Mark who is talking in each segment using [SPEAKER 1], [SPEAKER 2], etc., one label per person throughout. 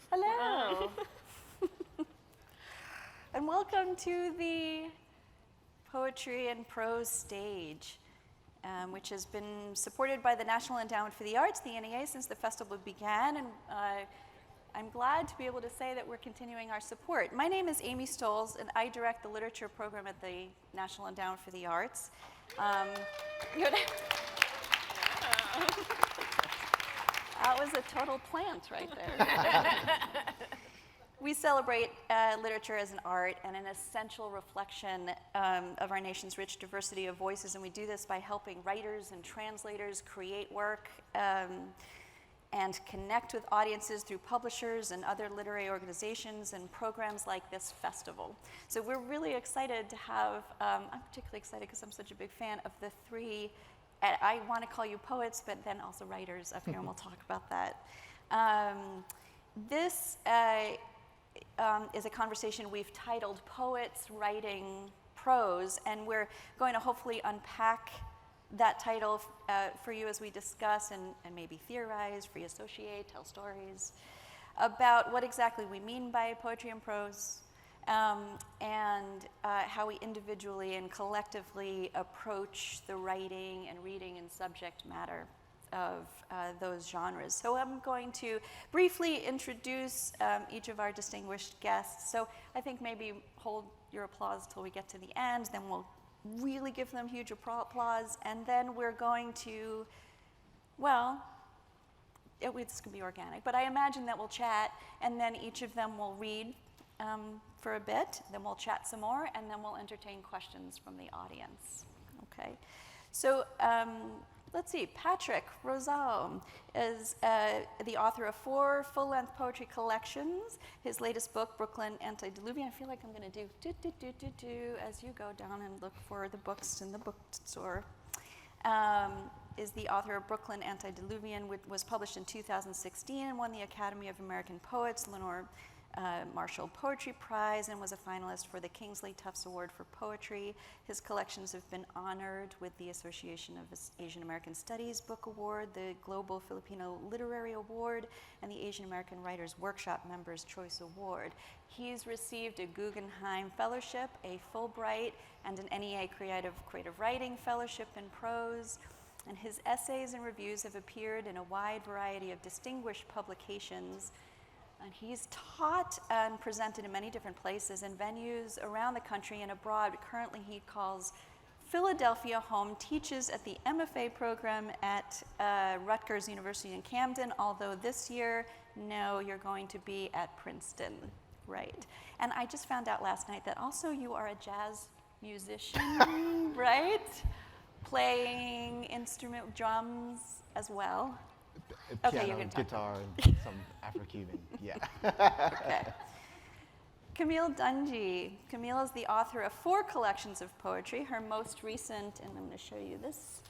[SPEAKER 1] Hello. And welcome to the Poetry and Prose stage, which has been supported by the National Endowment for the Arts, the NEA, since the festival began. And I'm glad to be able to say that we're continuing our support. My name is Amy Stoles, and I direct the literature program at the National Endowment for the Arts. That was a total plant right there. We celebrate literature as an art and an essential reflection of our nation's rich diversity of voices, and we do this by helping writers and translators create work and connect with audiences through publishers and other literary organizations and programs like this festival. So we're really excited to have, I'm particularly excited because I'm such a big fan of the three, I want to call you poets, but then also writers up here, and we'll talk about that. This is a conversation we've titled Poets Writing Prose, and we're going to hopefully unpack that title for you as we discuss and maybe theorize, free associate, tell stories about what exactly we mean by poetry and prose, and how we individually and collectively approach the writing and reading and subject matter of those genres. So I'm going to briefly introduce each of our distinguished guests. So I think maybe hold your applause till we get to the end, then we'll really give them huge applause, and then we're going to, well, this can be organic, but I imagine that we'll chat, and then each of them will read for a bit, then we'll chat some more, and then we'll entertain questions from the audience. Okay, so let's see, Patrick Rosal is the author of 4 full-length poetry collections. His latest book, Brooklyn Antediluvian, I feel like I'm going to do as you go down and look for the books in the bookstore, is the author of Brooklyn Antediluvian, which was published in 2016 and won the Academy of American Poets Lenore Marshall Poetry Prize, and was a finalist for the Kingsley Tufts Award for Poetry. His collections have been honored with the Association of Asian American Studies Book Award, the Global Filipino Literary Award, and the Asian American Writers Workshop Members' Choice Award. He's received a Guggenheim Fellowship, a Fulbright, and an NEA Creative Writing Fellowship in Prose. And his essays and reviews have appeared in a wide variety of distinguished publications. And he's taught and presented in many different places and venues around the country and abroad. Currently, he calls Philadelphia home, teaches at the MFA program at Rutgers University in Camden, although this year, no, you're going to be at Princeton, right? And I just found out last night that also you are a jazz musician, right? Playing instrument, drums as well.
[SPEAKER 2] Piano,
[SPEAKER 1] okay, you're going to
[SPEAKER 2] guitar, and some Afro-Cuban, yeah.
[SPEAKER 1] Okay. Camille Dungy. Camille is the author of 4 collections of poetry. Her most recent, and I'm going to show you this,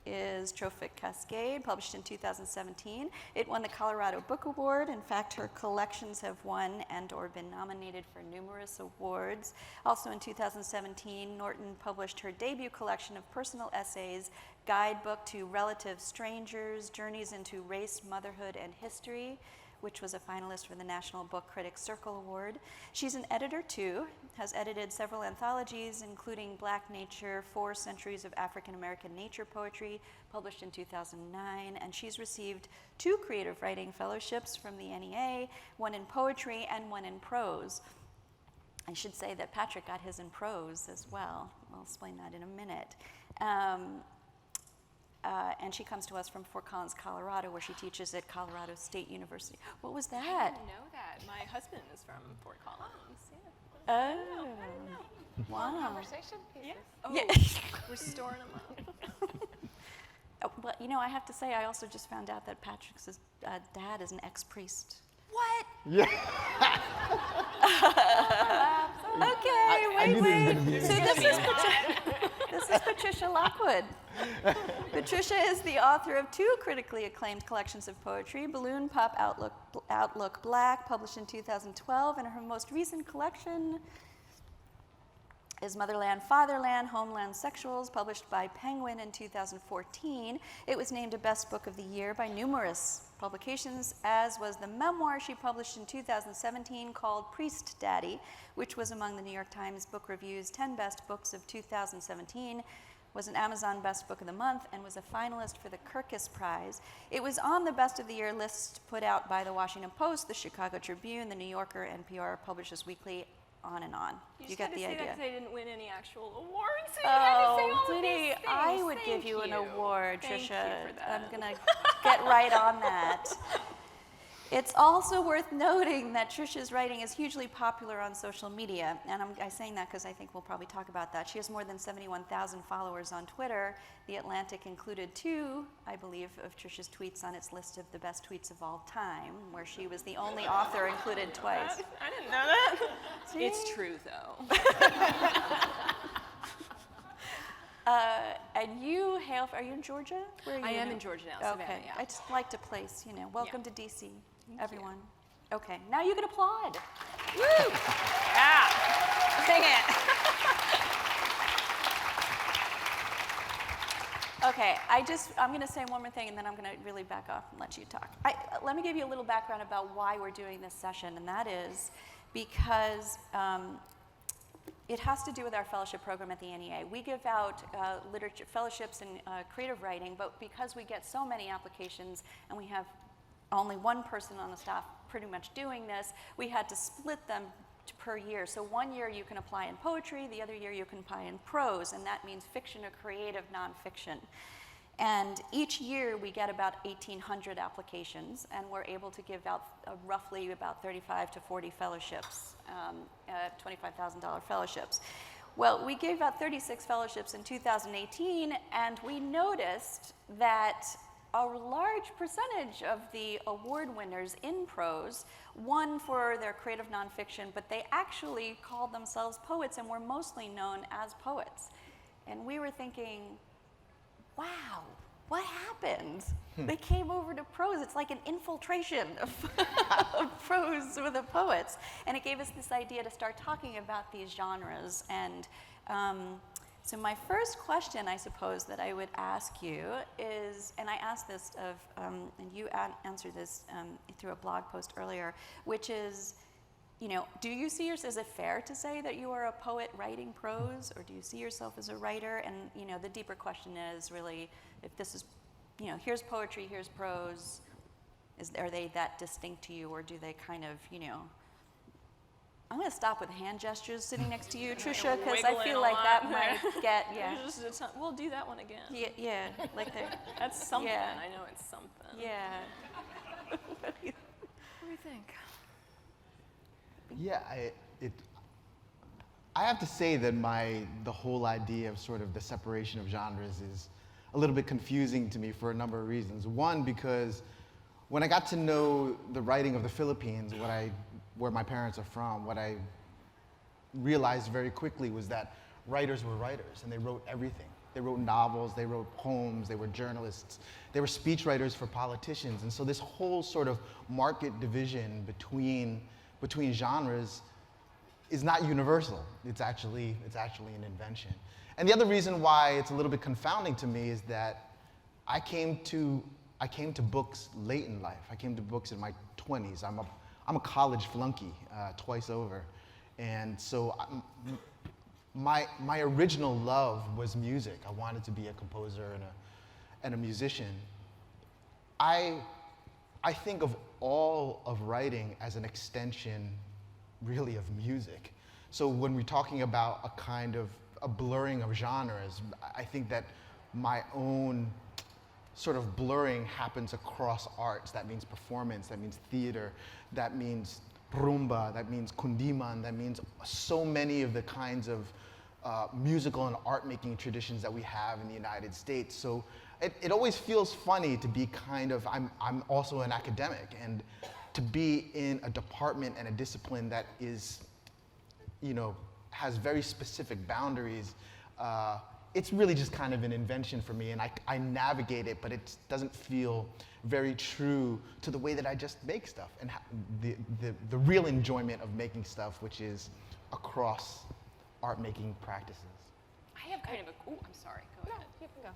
[SPEAKER 1] is Trophic Cascade, published in 2017. It won the Colorado Book Award. In fact, her collections have won and or been nominated for numerous awards. Also in 2017, Norton published her debut collection of personal essays, Guidebook to Relative Strangers, Journeys into Race, Motherhood, and History, which was a finalist for the National Book Critics Circle Award. She's an editor too, has edited several anthologies, including Black Nature, 4 Centuries of African American Nature Poetry, published in 2009, and she's received 2 creative writing fellowships from the NEA, one in poetry and one in prose. I should say that Patrick got his in prose as well. I'll explain that in a minute. And she comes to us from Fort Collins, Colorado, where she teaches at Colorado State University. What was that?
[SPEAKER 3] I didn't know that. My husband is from Fort Collins.
[SPEAKER 1] Oh.
[SPEAKER 3] I didn't know.
[SPEAKER 1] Wow.
[SPEAKER 3] Conversation pieces.
[SPEAKER 1] Yeah.
[SPEAKER 3] Oh,
[SPEAKER 1] Yeah.
[SPEAKER 3] We're storing them up.
[SPEAKER 1] Well, you know, I have to say, I also just found out that Patrick's dad is an ex-priest.
[SPEAKER 3] What?
[SPEAKER 2] Yeah.
[SPEAKER 1] Okay, wait. So
[SPEAKER 3] This
[SPEAKER 1] is Patricia Lockwood. Patricia is the author of 2 critically acclaimed collections of poetry, Balloon Pop Outlook Black, published in 2012, and her most recent collection is Motherland Fatherland Homelandsexuals, published by Penguin in 2014. It was named a Best Book of the Year by numerous publications, as was the memoir she published in 2017 called Priestdaddy, which was among the New York Times Book Review's 10 best books of 2017, was an Amazon Best Book of the Month, and was a finalist for the Kirkus Prize. It was on the Best of the Year list put out by the Washington Post, the Chicago Tribune, the New Yorker, NPR, Publishers Weekly, on and on.
[SPEAKER 3] You
[SPEAKER 1] get the idea.
[SPEAKER 3] That 'cause they didn't win any actual awards. So you had to say all of
[SPEAKER 1] Liddy,
[SPEAKER 3] these things.
[SPEAKER 1] I would give
[SPEAKER 3] Thank
[SPEAKER 1] you an award,
[SPEAKER 3] Thank
[SPEAKER 1] Trisha.
[SPEAKER 3] you for that.
[SPEAKER 1] I'm gonna get right on that. It's also worth noting that Trisha's writing is hugely popular on social media, and I'm saying that because I think we'll probably talk about that. She has more than 71,000 followers on Twitter. The Atlantic included 2, I believe, of Trisha's tweets on its list of the best tweets of all time, where she was the only author included twice.
[SPEAKER 3] I didn't know that.
[SPEAKER 1] See?
[SPEAKER 3] It's true, though.
[SPEAKER 1] And you hail, are you in Georgia? Where are you
[SPEAKER 3] I am
[SPEAKER 1] now?
[SPEAKER 3] in Georgia now, Savannah,
[SPEAKER 1] Okay,
[SPEAKER 3] yeah.
[SPEAKER 1] I just like to place, welcome
[SPEAKER 3] Yeah.
[SPEAKER 1] to DC,
[SPEAKER 3] Thank
[SPEAKER 1] everyone. Okay, now you can applaud.
[SPEAKER 3] Woo! Yeah. Sing it.
[SPEAKER 1] Okay, I'm going to say one more thing, and then I'm going to really back off and let you talk. Let me give you a little background about why we're doing this session, and that is because it has to do with our fellowship program at the NEA. We give out literature fellowships in creative writing, but because we get so many applications and we have only one person on the staff pretty much doing this, we had to split them per year. So one year you can apply in poetry, the other year you can apply in prose, and that means fiction or creative nonfiction. And each year we get about 1,800 applications, and we're able to give out roughly about 35 to 40 fellowships, $25,000 fellowships. Well, we gave out 36 fellowships in 2018, and we noticed that a large percentage of the award winners in prose won for their creative nonfiction, but they actually called themselves poets and were mostly known as poets. And we were thinking, wow, what happened? They came over to prose. It's like an infiltration of, of prose with the poets. And it gave us this idea to start talking about these genres. And so my first question, I suppose, that I would ask you is, and I asked this of, and you answered this through a blog post earlier, which is, do you see yourself, is it fair to say that you are a poet writing prose, or do you see yourself as a writer? And, the deeper question is really, if this is, here's poetry, here's prose, are they that distinct to you, or do they kind of, I'm going to stop with hand gestures sitting next to you, Trisha, because I feel like that might get,
[SPEAKER 3] We'll do that one again.
[SPEAKER 1] Yeah, like the,
[SPEAKER 3] That's something.
[SPEAKER 1] Yeah.
[SPEAKER 3] I know it's something.
[SPEAKER 1] yeah.
[SPEAKER 3] What do you think?
[SPEAKER 2] Yeah, I have to say that the whole idea of sort of the separation of genres is a little bit confusing to me for a number of reasons. One, because when I got to know the writing of the Philippines, where my parents are from, what I realized very quickly was that writers were writers, and they wrote everything. They wrote novels, they wrote poems, they were journalists, they were speechwriters for politicians. And so this whole sort of market division between genres is not universal. It's actually an invention. And the other reason why it's a little bit confounding to me is that I came to books late in life. I came to books in my 20s. I'm a college flunky twice over. And so my original love was music. I wanted to be a composer and a musician. I think of all of writing as an extension, really, of music. So when we're talking about a kind of a blurring of genres, I think that my own sort of blurring happens across arts. That means performance, that means theater, that means rumba, that means kundiman, that means so many of the kinds of musical and art-making traditions that we have in the United States. So it always feels funny to be I'm also an academic, and to be in a department and a discipline that is, has very specific boundaries. It's really just kind of an invention for me, and I navigate it, but it doesn't feel very true to the way that I just make stuff, and the real enjoyment of making stuff, which is across art-making practices.
[SPEAKER 3] I have kind of a. Oh, I'm sorry. Go ahead.
[SPEAKER 4] You can go.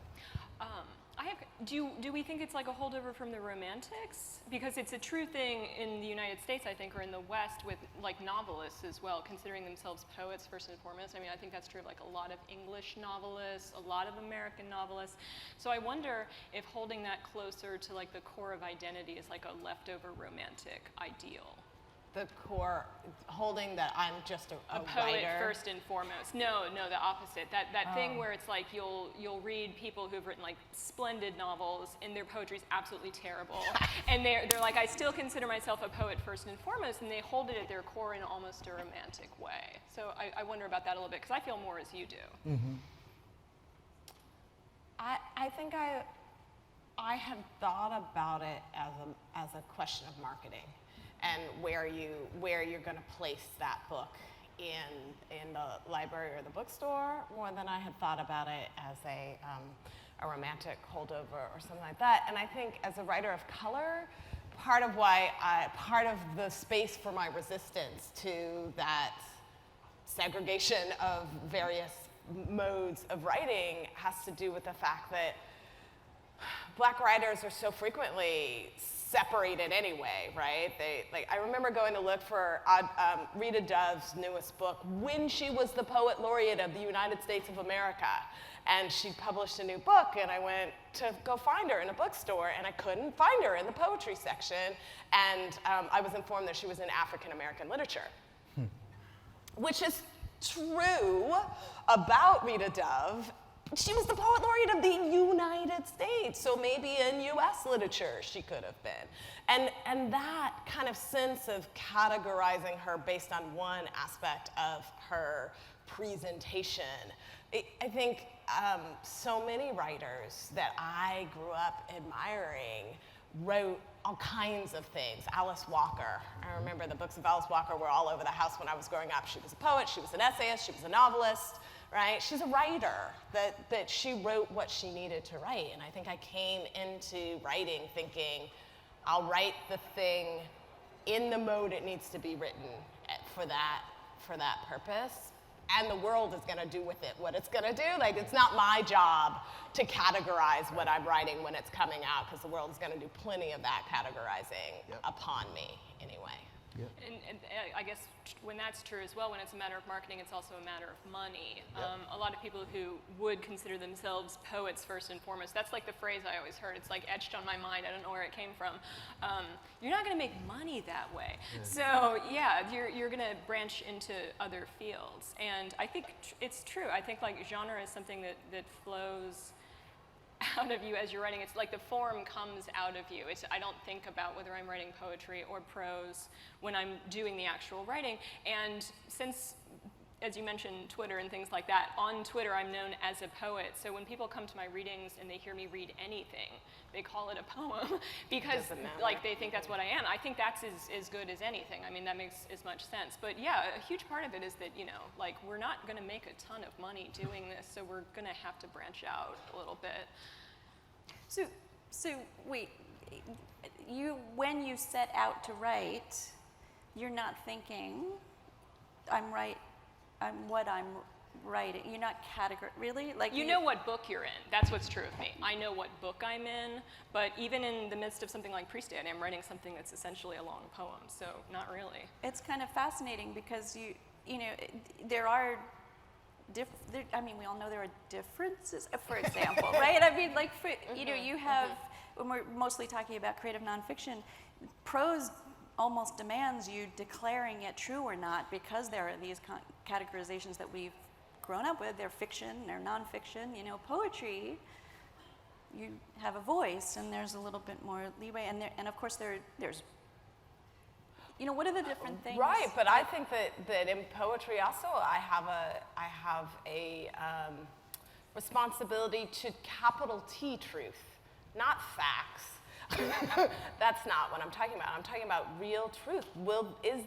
[SPEAKER 3] I Do we think it's like a holdover from the Romantics? Because it's a true thing in the United States, I think, or in the West with like novelists as well, considering themselves poets first and foremost. I mean, I think that's true of like a lot of English novelists, a lot of American novelists. So I wonder if holding that closer to like the core of identity is like a leftover Romantic ideal.
[SPEAKER 4] The core, holding that I'm just a
[SPEAKER 3] poet
[SPEAKER 4] writer.
[SPEAKER 3] first and foremost. No, the opposite. That thing where it's like you'll read people who've written like splendid novels and their poetry's absolutely terrible, and they're like, I still consider myself a poet first and foremost, and they hold it at their core in almost a romantic way. So I wonder about that a little bit, because I feel more as you do.
[SPEAKER 2] Mm-hmm.
[SPEAKER 4] I think I had thought about it as a question of marketing, and where you're going to place that book in the library or the bookstore, more than I had thought about it as a romantic holdover or something like that. And I think as a writer of color, part of the space for my resistance to that segregation of various modes of writing has to do with the fact that Black writers are so frequently separated anyway, right? I remember going to look for Rita Dove's newest book when she was the Poet Laureate of the United States of America. And she published a new book, and I went to go find her in a bookstore, and I couldn't find her in the poetry section. And I was informed that she was in African American literature, which is true about Rita Dove. She was the Poet Laureate of the United States, so maybe in US literature she could have been. And that kind of sense of categorizing her based on one aspect of her presentation, I think so many writers that I grew up admiring wrote all kinds of things. Alice Walker. I remember the books of Alice Walker were all over the house when I was growing up. She was a poet, she was an essayist, she was a novelist. Right? She's a writer, that she wrote what she needed to write. And I think I came into writing thinking, I'll write the thing in the mode it needs to be written for that purpose. And the world is gonna do with it what it's gonna do. Like, it's not my job to categorize what I'm writing when it's coming out, because the world is gonna do plenty of that categorizing upon me anyway.
[SPEAKER 2] Yep.
[SPEAKER 3] And I guess when that's true as well, when it's a matter of marketing, it's also a matter of money. A lot of people who would consider themselves poets first and foremost, that's like the phrase I always heard. It's like etched on my mind. I don't know where it came from. You're not going to make money that way. Yeah. So yeah, you're going to branch into other fields. And I think it's true. I think like genre is something that flows out of you as you're writing. It's like the form comes out of you. I don't think about whether I'm writing poetry or prose when I'm doing the actual writing. And since, as you mentioned, Twitter and things like that, on Twitter I'm known as a poet. So when people come to my readings and they hear me read anything, they call it a poem because like they think that's what I am. I think that's as good as anything. I mean, that makes as much sense. But yeah, a huge part of it is that, you know, like we're not going to make a ton of money doing this, so we're going to have to branch out a little bit.
[SPEAKER 1] So wait, when you set out to write, you're not thinking, I'm what I'm writing. You're not really? Like
[SPEAKER 3] you know what book you're in. That's what's true of me. I know what book I'm in, but even in the midst of something like Priestdaddy, I'm writing something that's essentially a long poem, so not really.
[SPEAKER 1] It's kind of fascinating because you know, there are I mean, we all know there are differences, for example, right? I mean, like, you know, you have, when we're mostly talking about creative nonfiction, prose almost demands you declaring it true or not, because there are these categorizations that we've grown up with. They're fiction, they're nonfiction. You know, poetry, you have a voice, and there's a little bit more leeway. And of course, there's, you know, what are the different things?
[SPEAKER 4] Right, but I think that in poetry also, I have a responsibility to capital T truth, not facts. That's not what I'm talking about. I'm talking about real truth. Is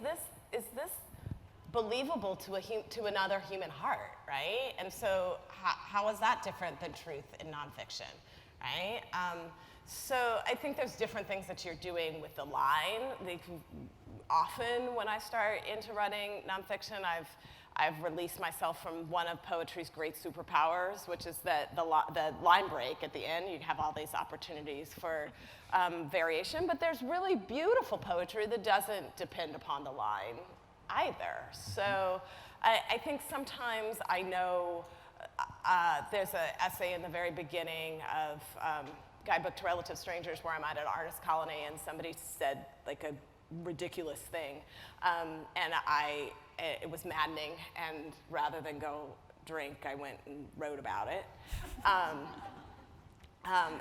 [SPEAKER 4] this believable to another human heart, right? And so how is that different than truth in nonfiction, right? So I think there's different things that you're doing with the line. often when I start into writing nonfiction, I've released myself from one of poetry's great superpowers, which is the line break at the end. You have all these opportunities for variation, but there's really beautiful poetry that doesn't depend upon the line either. So I think sometimes I know there's an essay in the very beginning of Guidebook to Relative Strangers where I'm at an artist colony and somebody said like a ridiculous thing, and it was maddening, and rather than go drink, I went and wrote about it.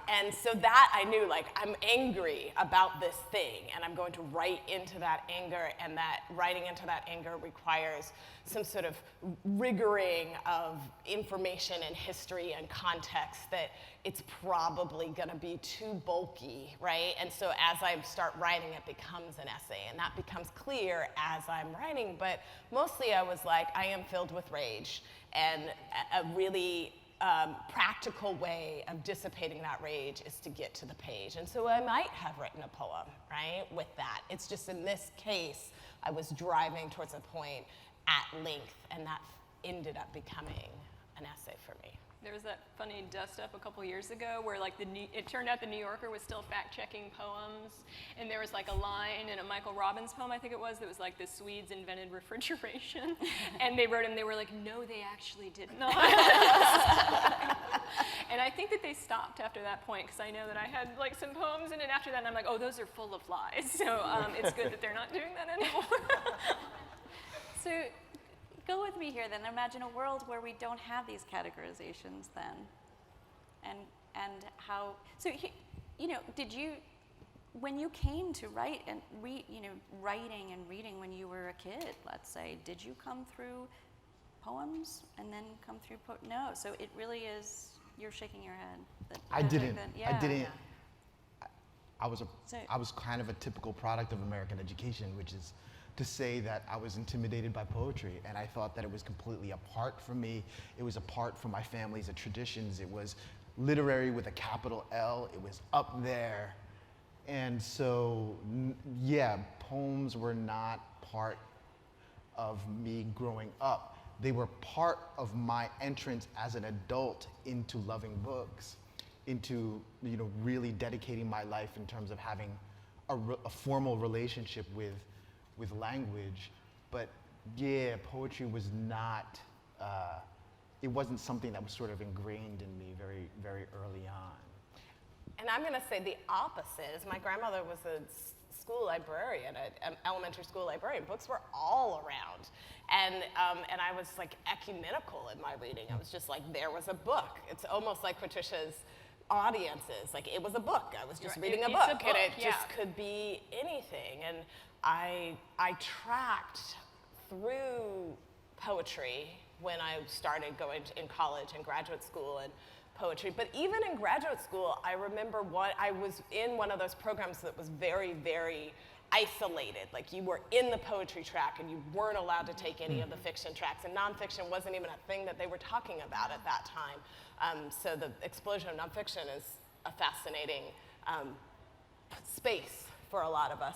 [SPEAKER 4] And so that I knew, like, I'm angry about this thing, and I'm going to write into that anger, and that writing into that anger requires some sort of rigoring of information and history and context that it's probably going to be too bulky, right? And so as I start writing, it becomes an essay, and that becomes clear as I'm writing, but mostly I was like, I am filled with rage, and a really practical way of dissipating that rage is to get to the page. And so I might have written a poem, right, with that. It's just in this case, I was driving towards a point at length, and that ended up becoming an essay for me.
[SPEAKER 3] There was that funny dust-up a couple years ago where like it turned out the New Yorker was still fact-checking poems, and there was like a line in a Michael Robbins poem, I think it was, that was like the Swedes invented refrigeration, and they wrote him, they were like, no, they actually did not. And I think that they stopped after that point, because I know that I had like some poems in it after that, and I'm like, oh, those are full of lies, so it's good that they're not doing that anymore.
[SPEAKER 1] So go with me here then. Imagine a world where we don't have these categorizations then. And how, so, you know, did you, when you came to write and writing and reading when you were a kid, let's say, did you come through poems and then come through, no, so it really is, you're shaking your head.
[SPEAKER 2] I didn't.
[SPEAKER 1] Yeah.
[SPEAKER 2] I didn't. I was
[SPEAKER 1] So-
[SPEAKER 2] I was kind of a typical product of American education, which is to say that I was intimidated by poetry, and I thought that it was completely apart from me. It was apart from my family's traditions. It was literary with a capital L. It was up there. And so, yeah, poems were not part of me growing up. They were part of my entrance as an adult into loving books, into, you know, really dedicating my life in terms of having a formal relationship with language. But yeah, poetry was not, it wasn't something that was sort of ingrained in me very, very early on.
[SPEAKER 4] And I'm going to say the opposite is my grandmother was a school librarian, an elementary school librarian. Books were all around. And I was like ecumenical in my reading. I was just like, there was a book. It's almost like Patricia's audiences. Like, it was a book. I was just reading a book, and it just could be anything. And I tracked through poetry when I started going in college and graduate school and poetry. But even in graduate school, I remember I was in one of those programs that was very, very isolated. Like, you were in the poetry track and you weren't allowed to take any of the fiction tracks, and nonfiction wasn't even a thing that they were talking about at that time. So the explosion of nonfiction is a fascinating space for a lot of us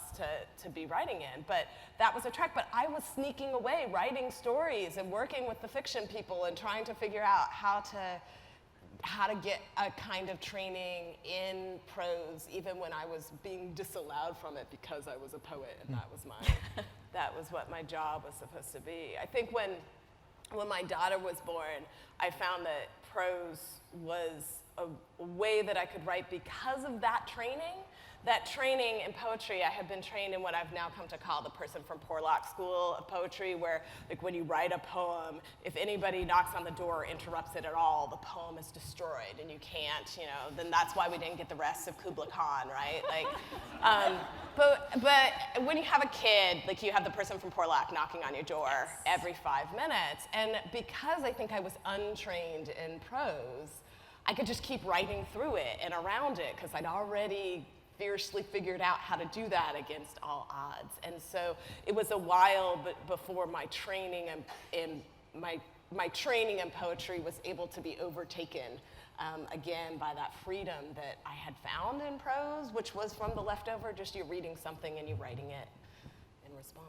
[SPEAKER 4] to be writing in. But that was a track. But I was sneaking away, writing stories and working with the fiction people and trying to figure out how to get a kind of training in prose, even when I was being disallowed from it because I was a poet, and that was what my job was supposed to be. I think when my daughter was born, I found that prose was a way that I could write because of that training. That training in poetry, I have been trained in what I've now come to call the person from Porlock School of Poetry, where, like, when you write a poem, if anybody knocks on the door or interrupts it at all, the poem is destroyed, and you can't, you know, then that's why we didn't get the rest of Kubla Khan, right? Like, but when you have a kid, like, you have the person from Porlock knocking on your door every 5 minutes, and because I think I was untrained in prose, I could just keep writing through it and around it, because I'd already fiercely figured out how to do that against all odds. And so it was a while before my training in my training in poetry was able to be overtaken again by that freedom that I had found in prose, which was from the leftover, just you're reading something and you're writing it and response.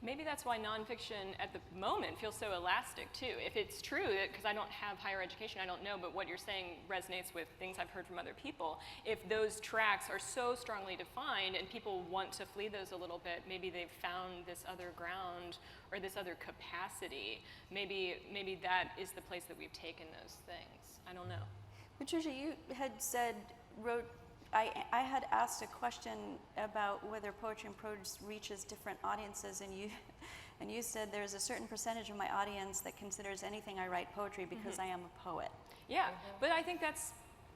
[SPEAKER 3] Maybe that's why nonfiction at the moment feels so elastic too. If it's true, because I don't have higher education, I don't know, but what you're saying resonates with things I've heard from other people. If those tracks are so strongly defined and people want to flee those a little bit, maybe they've found this other ground or this other capacity. Maybe that is the place that we've taken those things. I don't know.
[SPEAKER 1] Patricia, you had said, I had asked a question about whether poetry and prose reaches different audiences, and you said there's a certain percentage of my audience that considers anything I write poetry because I am a poet.
[SPEAKER 3] Yeah, but I think that's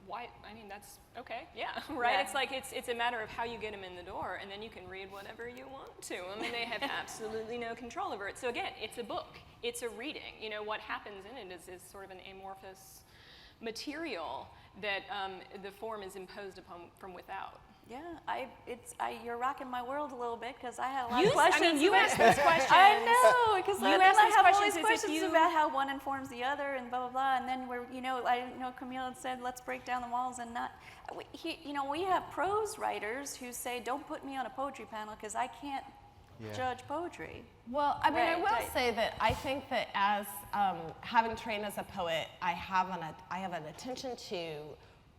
[SPEAKER 3] why. I mean, that's okay. Yeah, right.
[SPEAKER 1] Yeah.
[SPEAKER 3] It's like it's a matter of how you get them in the door, and then you can read whatever you want to. I mean, they have absolutely no control over it. So again, it's a book. It's a reading. You know, what happens in it is sort of an amorphous material that the form is imposed upon from without.
[SPEAKER 1] Yeah, you're rocking my world a little bit because I had a lot of questions.
[SPEAKER 3] I mean, you asked those questions.
[SPEAKER 1] I know, because I
[SPEAKER 3] asked those
[SPEAKER 1] have all
[SPEAKER 3] questions
[SPEAKER 1] these
[SPEAKER 3] as if
[SPEAKER 1] questions
[SPEAKER 3] you-
[SPEAKER 1] about how one informs the other and blah, blah, blah. And then I didn't know Camille had said, let's break down the walls and not, we have prose writers who say, don't put me on a poetry panel because I can't judge poetry.
[SPEAKER 4] Well, I mean, I
[SPEAKER 1] Right,
[SPEAKER 4] will
[SPEAKER 1] right.
[SPEAKER 4] say that I think that as having trained as a poet, I have an attention to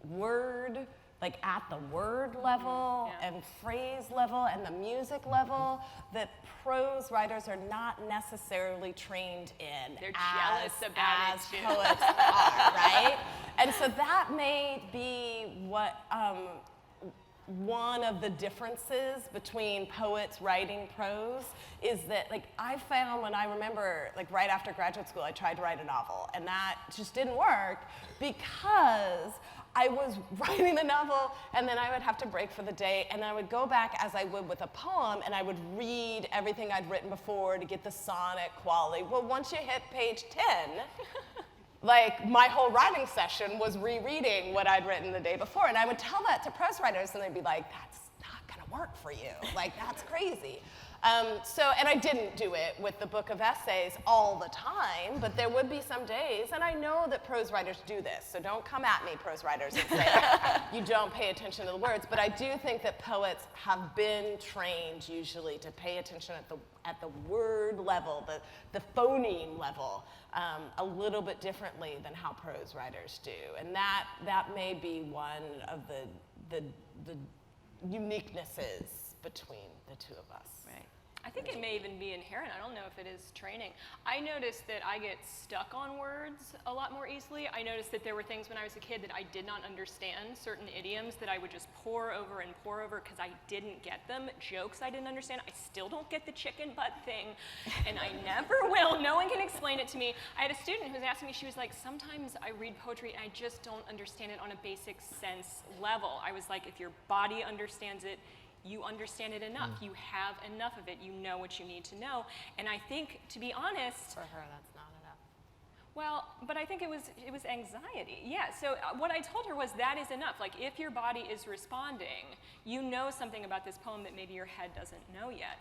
[SPEAKER 4] word, like at the word level
[SPEAKER 3] Yeah.
[SPEAKER 4] and phrase level and the music level, that prose writers are not necessarily trained in.
[SPEAKER 3] They're jealous about
[SPEAKER 4] as
[SPEAKER 3] it, too.
[SPEAKER 4] poets are, right? And so that may be what one of the differences between poets writing prose is that, like, I found when I remember, like, right after graduate school, I tried to write a novel, and that just didn't work because I was writing the novel, and then I would have to break for the day, and I would go back as I would with a poem, and I would read everything I'd written before to get the sonic quality. Well, once you hit page 10, like, my whole writing session was rereading what I'd written the day before, and I would tell that to prose writers, and they'd be like, that's not gonna work for you. Like, that's crazy. And I didn't do it with the book of essays all the time, but there would be some days, and I know that prose writers do this, so don't come at me, prose writers, and say you don't pay attention to the words, but I do think that poets have been trained usually to pay attention at the word level, the phoneme level, a little bit differently than how prose writers do, and that may be one of the uniquenesses between the two of us.
[SPEAKER 1] Right.
[SPEAKER 3] I think it may even be inherent. I don't know if it is training. I noticed that I get stuck on words a lot more easily. I noticed that there were things when I was a kid that I did not understand, certain idioms that I would just pour over because I didn't get them, jokes I didn't understand. I still don't get the chicken butt thing, and I never will. No one can explain it to me. I had a student who was asking me, she was like, sometimes I read poetry and I just don't understand it on a basic sense level. I was like, if your body understands it, you understand it enough. You have enough of it. You know what you need to know. And I think, to be honest,
[SPEAKER 4] For her, that's not enough.
[SPEAKER 3] well, but I think it was anxiety. Yeah, so what I told her was that is enough. Like, if your body is responding, you know something about this poem that maybe your head doesn't know yet.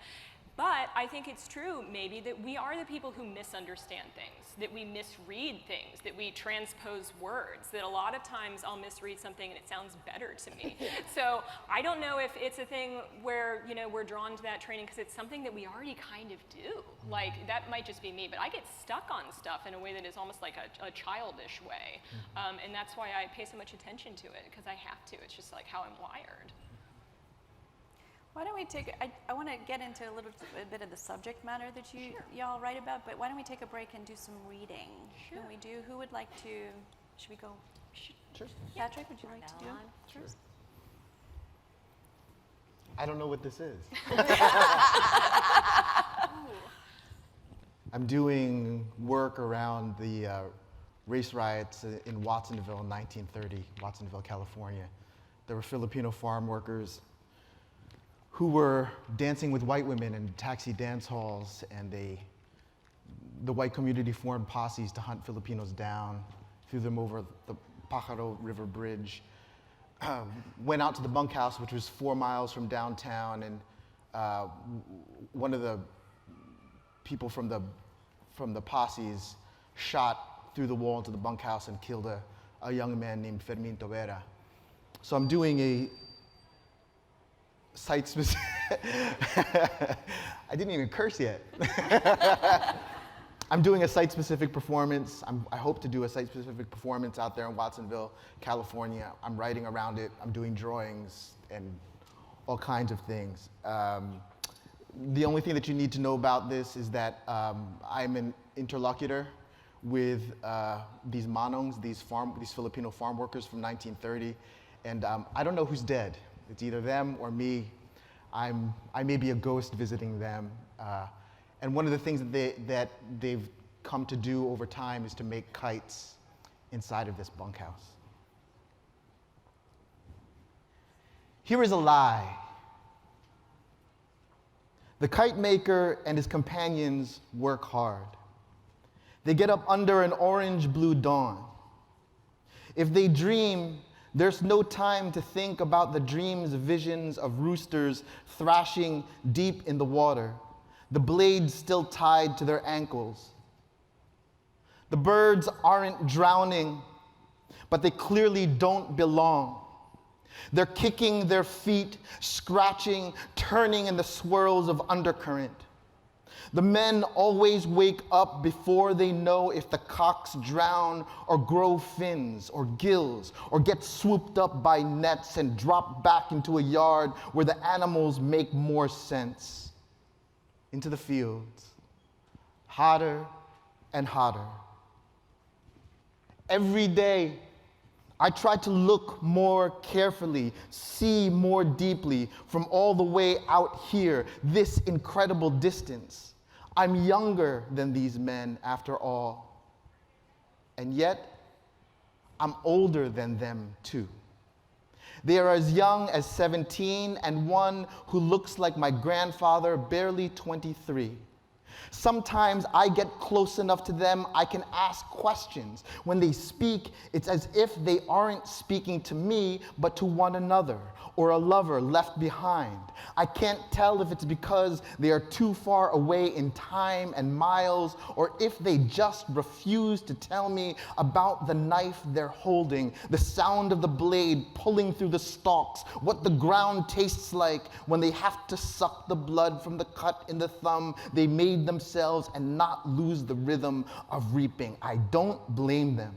[SPEAKER 3] But I think it's true, maybe, that we are the people who misunderstand things, that we misread things, that we transpose words, that a lot of times I'll misread something and it sounds better to me. So I don't know if it's a thing where, we're drawn to that training because it's something that we already kind of do. Like, that might just be me, but I get stuck on stuff in a way that is almost like a childish way. And that's why I pay so much attention to it, because I have to. It's just like how I'm wired.
[SPEAKER 1] Why don't we take, I want to get into a bit of the subject matter that y'all write about, but why don't we take a break and do some reading?
[SPEAKER 3] Sure.
[SPEAKER 1] Can we do, who would like to, should we go?
[SPEAKER 2] Sure.
[SPEAKER 1] Patrick, would you like to do?
[SPEAKER 2] Sure. I don't know what this is. I'm doing work around the race riots in Watsonville in 1930, Watsonville, California. There were Filipino farm workers who were dancing with white women in taxi dance halls, and the white community formed posses to hunt Filipinos down, threw them over the Pajaro River Bridge, went out to the bunkhouse, which was 4 miles from downtown, and one of the people from the posses shot through the wall into the bunkhouse and killed a young man named Fermin Tobera. So I'm doing a site-specific I didn't even curse yet. I'm doing a site-specific performance. I hope to do a site-specific performance out there in Watsonville, California. I'm writing around it. I'm doing drawings and all kinds of things. The only thing that you need to know about this is that I'm an interlocutor with these manongs, these Filipino farm workers from 1930, and I don't know who's dead. It's either them or me. I may be a ghost visiting them. And one of the things that they've come to do over time is to make kites inside of this bunkhouse. Here is a lie. The kite maker and his companions work hard. They get up under an orange-blue dawn. If they dream, there's no time to think about the dreams, visions of roosters thrashing deep in the water, the blades still tied to their ankles. The birds aren't drowning, but they clearly don't belong. They're kicking their feet, scratching, turning in the swirls of undercurrent. The men always wake up before they know if the cocks drown or grow fins or gills or get swooped up by nets and drop back into a yard where the animals make more sense. Into the fields, hotter and hotter. Every day, I try to look more carefully, see more deeply from all the way out here, this incredible distance. I'm younger than these men, after all. And yet, I'm older than them, too. They are as young as 17, and one who looks like my grandfather, barely 23. Sometimes I get close enough to them, I can ask questions. When they speak, it's as if they aren't speaking to me, but to one another, or a lover left behind. I can't tell if it's because they are too far away in time and miles, or if they just refuse to tell me about the knife they're holding, the sound of the blade pulling through the stalks, what the ground tastes like when they have to suck the blood from the cut in the thumb they made themselves and not lose the rhythm of reaping. I don't blame them.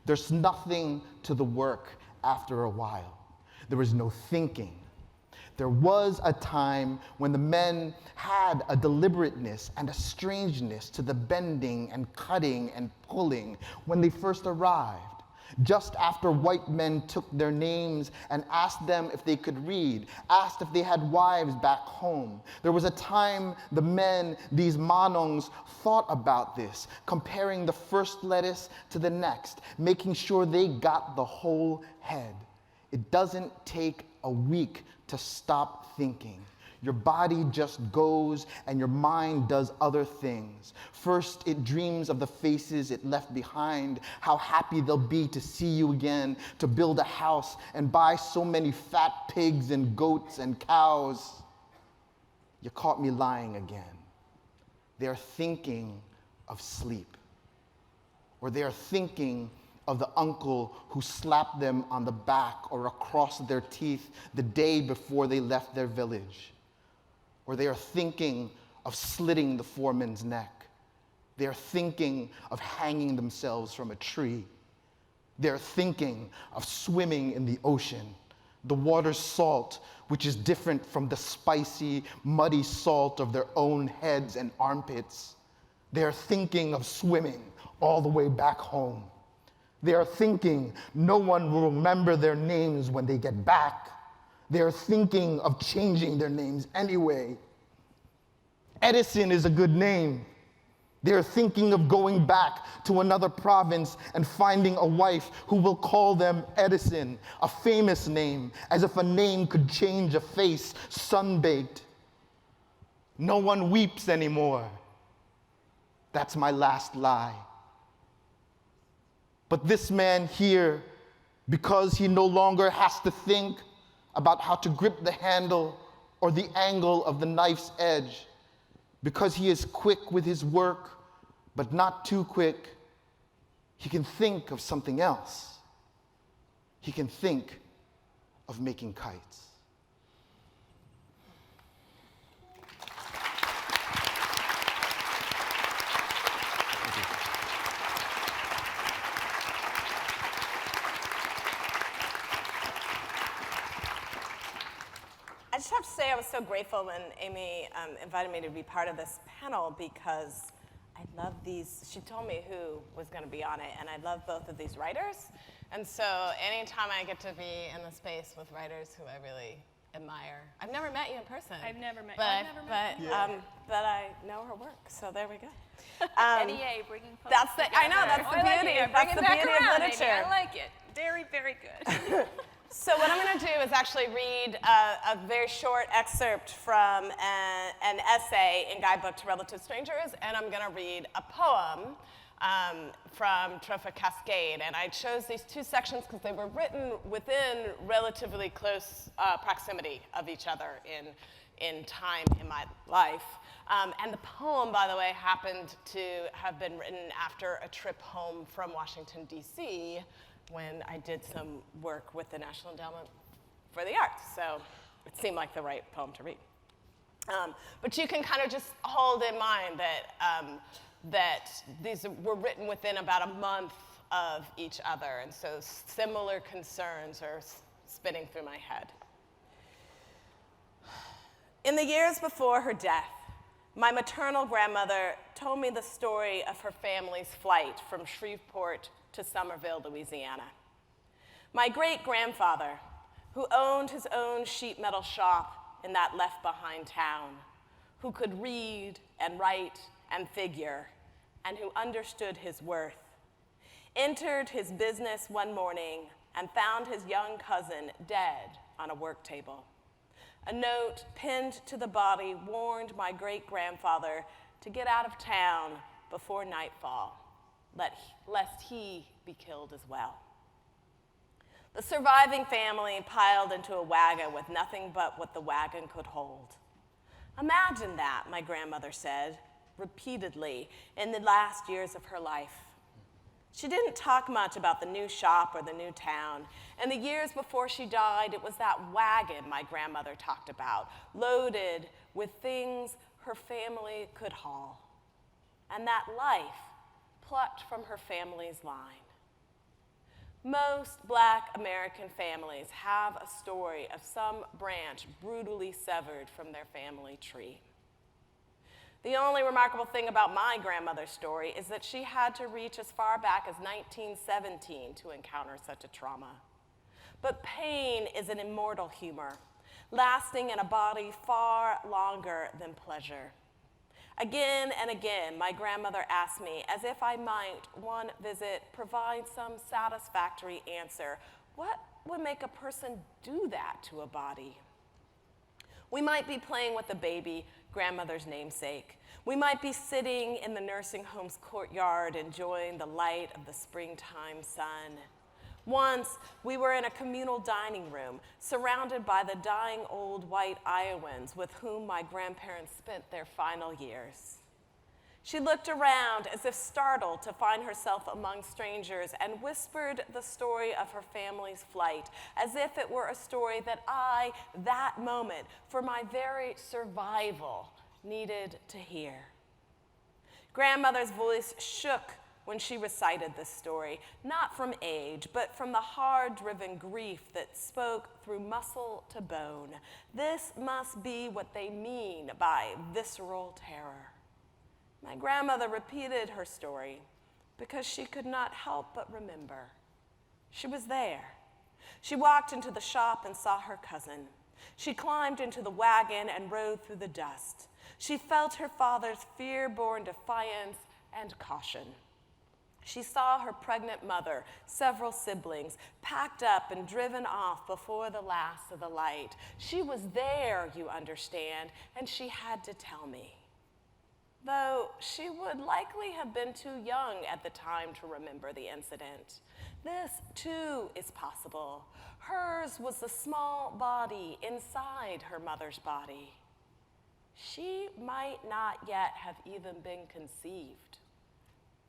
[SPEAKER 2] There's nothing to the work after a while. There was no thinking. There was a time when the men had a deliberateness and a strangeness to the bending and cutting and pulling when they first arrived, just after white men took their names and asked them if they could read, asked if they had wives back home. There was a time the men, these manongs, thought about this, comparing the first lettuce to the next, making sure they got the whole head. It doesn't take a week to stop thinking. Your body just goes and your mind does other things. First, it dreams of the faces it left behind, how happy they'll be to see you again, to build a house and buy so many fat pigs and goats and cows. You caught me lying again. They're thinking of sleep, or they are thinking of the uncle who slapped them on the back or across their teeth the day before they left their village. Or they are thinking of slitting the foreman's neck. They are thinking of hanging themselves from a tree. They are thinking of swimming in the ocean, the water's salt, which is different from the spicy, muddy salt of their own heads and armpits. They are thinking of swimming all the way back home. They are thinking no one will remember their names when they get back. They are thinking of changing their names anyway. Edison is a good name. They are thinking of going back to another province and finding a wife who will call them Edison, a famous name, as if a name could change a face, sun-baked. No one weeps anymore. That's my last lie. But this man here, because he no longer has to think about how to grip the handle or the angle of the knife's edge, because he is quick with his work, but not too quick, he can think of something else. He can think of making kites.
[SPEAKER 4] was so grateful when Amy invited me to be part of this panel because I love these. She told me who was going to be on it, and I love both of these writers. And so anytime I get to be in the space with writers who I really admire. I've never met you in person.
[SPEAKER 3] I've never met
[SPEAKER 4] but
[SPEAKER 3] you. I've never met you.
[SPEAKER 4] But I know her work, so there we go.
[SPEAKER 1] NEA, bringing poets
[SPEAKER 4] That's the, I know, that's
[SPEAKER 3] Oh,
[SPEAKER 4] the
[SPEAKER 3] I like
[SPEAKER 4] beauty.
[SPEAKER 3] it.
[SPEAKER 4] That's
[SPEAKER 3] Bring
[SPEAKER 4] the
[SPEAKER 3] it back
[SPEAKER 4] beauty of
[SPEAKER 3] around,
[SPEAKER 4] literature.
[SPEAKER 3] Amy. I like it. Very, very good.
[SPEAKER 4] So what I'm going to do is actually read a very short excerpt from an essay in Guidebook to Relative Strangers, and I'm going to read a poem from Trophic Cascade. And I chose these two sections because they were written within relatively close proximity of each other in time in my life. And the poem, by the way, happened to have been written after a trip home from Washington, D.C., when I did some work with the National Endowment for the Arts. So it seemed like the right poem to read. But you can kind of just hold in mind that, that these were written within about a month of each other, and so similar concerns are spinning through my head. In the years before her death, my maternal grandmother told me the story of her family's flight from Shreveport to Somerville, Louisiana. My great-grandfather, who owned his own sheet metal shop in that left-behind town, who could read and write and figure, and who understood his worth, entered his business one morning and found his young cousin dead on a work table. A note pinned to the body warned my great-grandfather to get out of town before nightfall, lest he be killed as well. The surviving family piled into a wagon with nothing but what the wagon could hold. Imagine that, my grandmother said, repeatedly in the last years of her life. She didn't talk much about the new shop or the new town. And the years before she died, it was that wagon my grandmother talked about, loaded with things her family could haul. And that life plucked from her family's line. Most Black American families have a story of some branch brutally severed from their family tree. The only remarkable thing about my grandmother's story is that she had to reach as far back as 1917 to encounter such a trauma. But pain is an immortal humor, lasting in a body far longer than pleasure. Again and again, my grandmother asked me, as if I might, one visit, provide some satisfactory answer. What would make a person do that to a body? We might be playing with a baby, grandmother's namesake. We might be sitting in the nursing home's courtyard enjoying the light of the springtime sun. Once, we were in a communal dining room, surrounded by the dying old white Iowans with whom my grandparents spent their final years. She looked around as if startled to find herself among strangers and whispered the story of her family's flight, as if it were a story that I, that moment, for my very survival, needed to hear. Grandmother's voice shook when she recited this story, not from age, but from the hard-driven grief that spoke through muscle to bone. This must be what they mean by visceral terror. My grandmother repeated her story because she could not help but remember. She was there. She walked into the shop and saw her cousin. She climbed into the wagon and rode through the dust. She felt her father's fear-born defiance and caution. She saw her pregnant mother, several siblings, packed up and driven off before the last of the light. She was there, you understand, and she had to tell me. Though she would likely have been too young at the time to remember the incident. This, too, is possible. Hers was the small body inside her mother's body. She might not yet have even been conceived.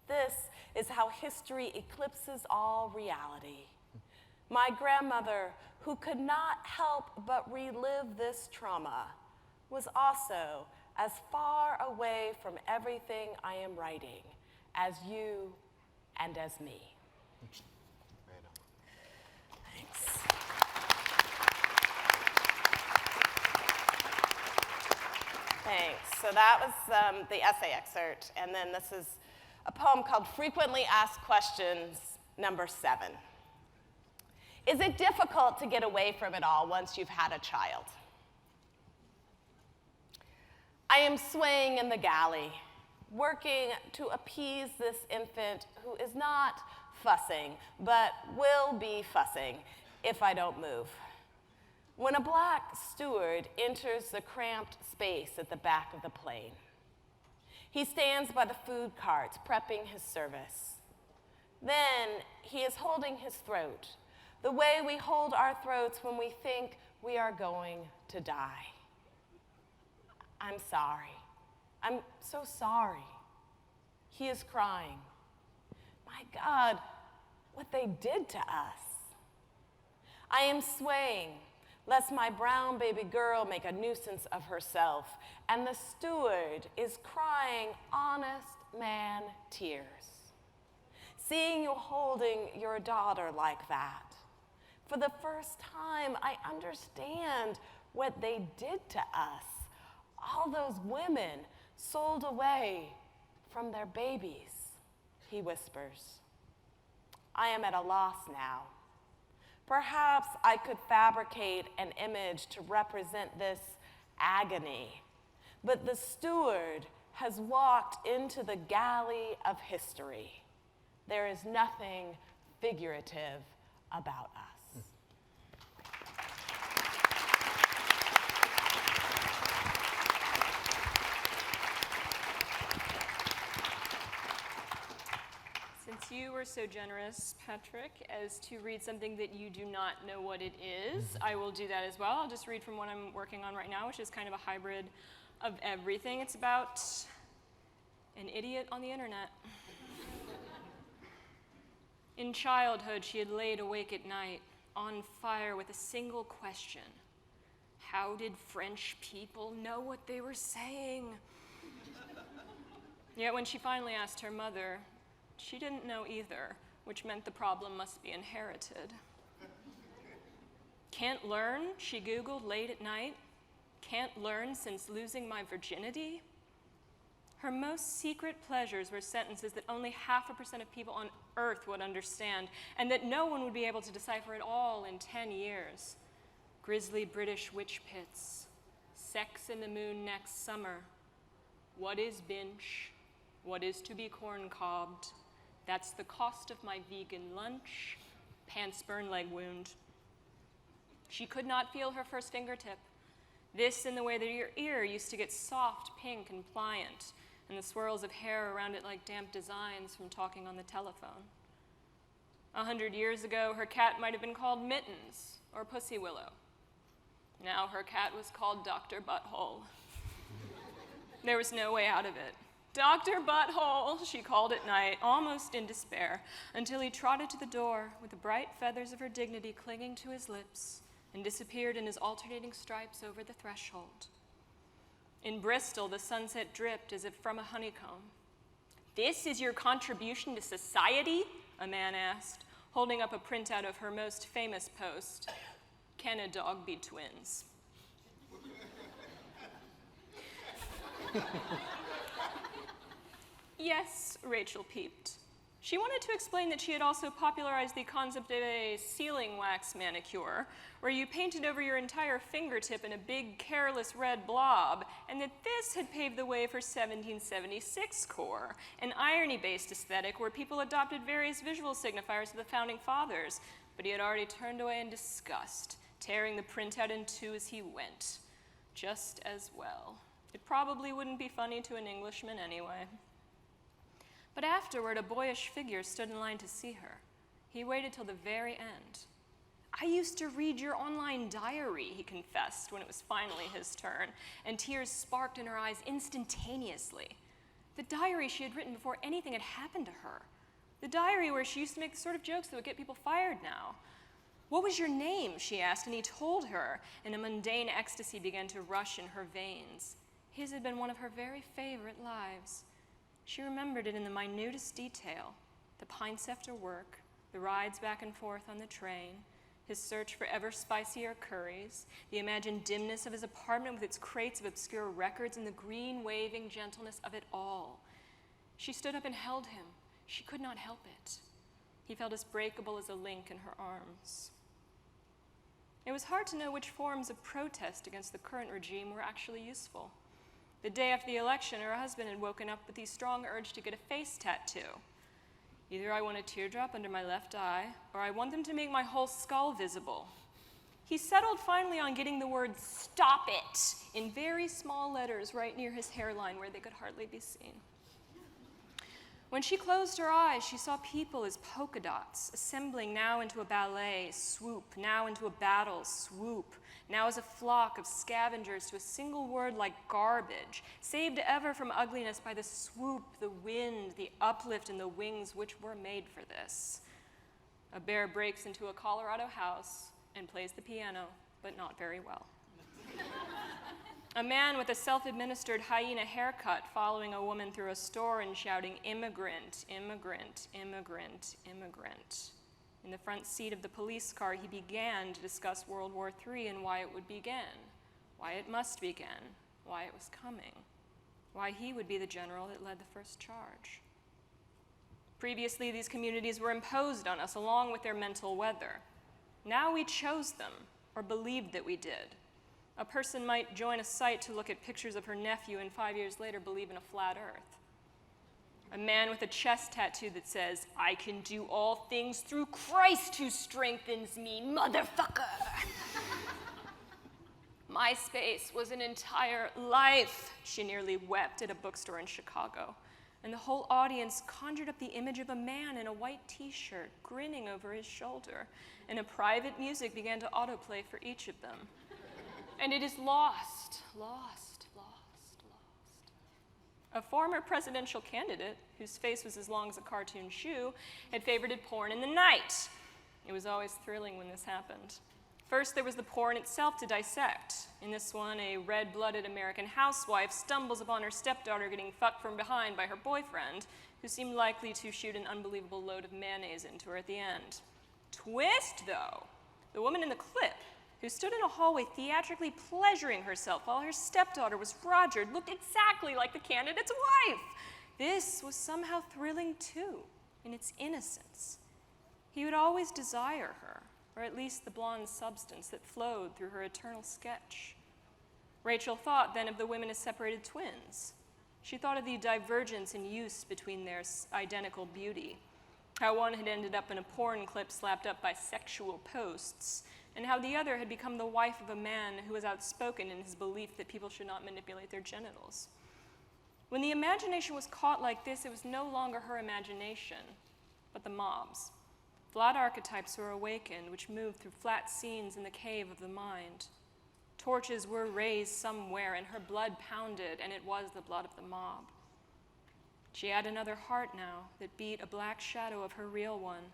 [SPEAKER 4] This is how history eclipses all reality. My grandmother, who could not help but relive this trauma, was also as far away from everything I am writing as you and as me. Thanks. Thanks. So that was the essay excerpt, and then this is a poem called Frequently Asked Questions, number 7. Is it difficult to get away from it all once you've had a child? I am swaying in the galley, working to appease this infant who is not fussing, but will be fussing if I don't move. When a black steward enters the cramped space at the back of the plane, he stands by the food carts, prepping his service. Then he is holding his throat, the way we hold our throats when we think we are going to die. I'm sorry. I'm so sorry. He is crying. My God, what they did to us. I am swaying, lest my brown baby girl make a nuisance of herself, and the steward is crying honest man tears. Seeing you holding your daughter like that, for the first time I understand what they did to us. All those women sold away from their babies, he whispers. I am at a loss now. Perhaps I could fabricate an image to represent this agony, but the steward has walked into the galley of history. There is nothing figurative about us.
[SPEAKER 3] Since you were so generous, Patrick, as to read something that you do not know what it is, I will do that as well. I'll just read from what I'm working on right now, which is kind of a hybrid of everything. It's about an idiot on the internet. In childhood, she had laid awake at night, on fire with a single question. How did French people know what they were saying? Yet when she finally asked her mother, she didn't know either, which meant the problem must be inherited. Can't learn, she Googled late at night. Can't learn since losing my virginity. Her most secret pleasures were sentences that only 0.5% of people on Earth would understand, and that no one would be able to decipher at all in 10 years. Grisly British witch pits, sex in the moon next summer. What is binge? What is to be corn-cobbed? That's the cost of my vegan lunch. Pants burn, leg wound. She could not feel her first fingertip. This in the way that your ear used to get soft, pink, and pliant, and the swirls of hair around it like damp designs from talking on the telephone. 100 years ago, her cat might have been called Mittens or Pussy Willow. Now her cat was called Dr. Butthole. There was no way out of it. Dr. Butthole, she called at night, almost in despair, until he trotted to the door with the bright feathers of her dignity clinging to his lips and disappeared in his alternating stripes over the threshold. In Bristol, the sunset dripped as if from a honeycomb. This is your contribution to society? A man asked, holding up a printout of her most famous post. Can a dog be twins? Yes, Rachel peeped. She wanted to explain that she had also popularized the concept of a sealing wax manicure, where you painted over your entire fingertip in a big, careless red blob, and that this had paved the way for 1776 core, an irony-based aesthetic where people adopted various visual signifiers of the founding fathers, but he had already turned away in disgust, tearing the printout in two as he went. Just as well. It probably wouldn't be funny to an Englishman anyway. But afterward, a boyish figure stood in line to see her. He waited till the very end. I used to read your online diary, he confessed when it was finally his turn, and tears sparked in her eyes instantaneously. The diary she had written before anything had happened to her. The diary where she used to make the sort of jokes that would get people fired now. What was your name, she asked, and he told her, and a mundane ecstasy began to rush in her veins. His had been one of her very favorite lives. She remembered it in the minutest detail, the pints after work, the rides back and forth on the train, his search for ever spicier curries, the imagined dimness of his apartment with its crates of obscure records, and the green waving gentleness of it all. She stood up and held him. She could not help it. He felt as breakable as a link in her arms. It was hard to know which forms of protest against the current regime were actually useful. The day after the election, her husband had woken up with the strong urge to get a face tattoo. Either I want a teardrop under my left eye, or I want them to make my whole skull visible. He settled finally on getting the word "stop it" in very small letters right near his hairline where they could hardly be seen. When she closed her eyes, she saw people as polka dots, assembling now into a ballet, swoop, now into a battle, swoop, now as a flock of scavengers to a single word like garbage, saved ever from ugliness by the swoop, the wind, the uplift, and the wings which were made for this. A bear breaks into a Colorado house and plays the piano, but not very well. A man with a self-administered hyena haircut following a woman through a store and shouting, "Immigrant, immigrant, immigrant, immigrant." In the front seat of the police car, he began to discuss World War III and why it would begin, why it must begin, why it was coming, why he would be the general that led the first charge. Previously, these communities were imposed on us along with their mental weather. Now we chose them, or believed that we did. A person might join a site to look at pictures of her nephew and 5 years later believe in a flat earth. A man with a chest tattoo that says, "I can do all things through Christ who strengthens me, motherfucker." MySpace was an entire life, she nearly wept at a bookstore in Chicago. And the whole audience conjured up the image of a man in a white t-shirt, grinning over his shoulder, and a private music began to autoplay for each of them. And it is lost, lost, lost, lost. A former presidential candidate, whose face was as long as a cartoon shoe, had favorited porn in the night. It was always thrilling when this happened. First, there was the porn itself to dissect. In this one, a red-blooded American housewife stumbles upon her stepdaughter getting fucked from behind by her boyfriend, who seemed likely to shoot an unbelievable load of mayonnaise into her at the end. Twist, though, the woman in the clip, who stood in a hallway theatrically pleasuring herself while her stepdaughter was rogered, looked exactly like the candidate's wife. This was somehow thrilling too, in its innocence. He would always desire her, or at least the blonde substance that flowed through her eternal sketch. Rachel thought then of the women as separated twins. She thought of the divergence in use between their identical beauty, how one had ended up in a porn clip slapped up by sexual posts, and how the other had become the wife of a man who was outspoken in his belief that people should not manipulate their genitals. When the imagination was caught like this, it was no longer her imagination, but the mob's. Flat archetypes were awakened, which moved through flat scenes in the cave of the mind. Torches were raised somewhere, and her blood pounded, and it was the blood of the mob. She had another heart now that beat a black shadow of her real one.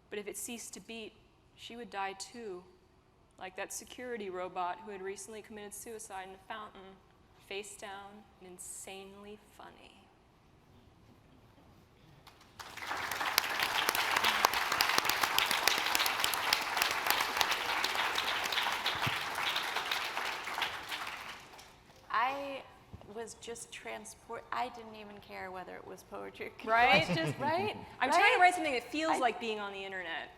[SPEAKER 3] But if it ceased to beat, she would die too, like that security robot who had recently committed suicide in a fountain, face down and insanely funny.
[SPEAKER 1] I was just I didn't even care whether it was poetry.
[SPEAKER 3] Right?
[SPEAKER 1] Just right.
[SPEAKER 3] I'm trying to write something that feels like being on the internet.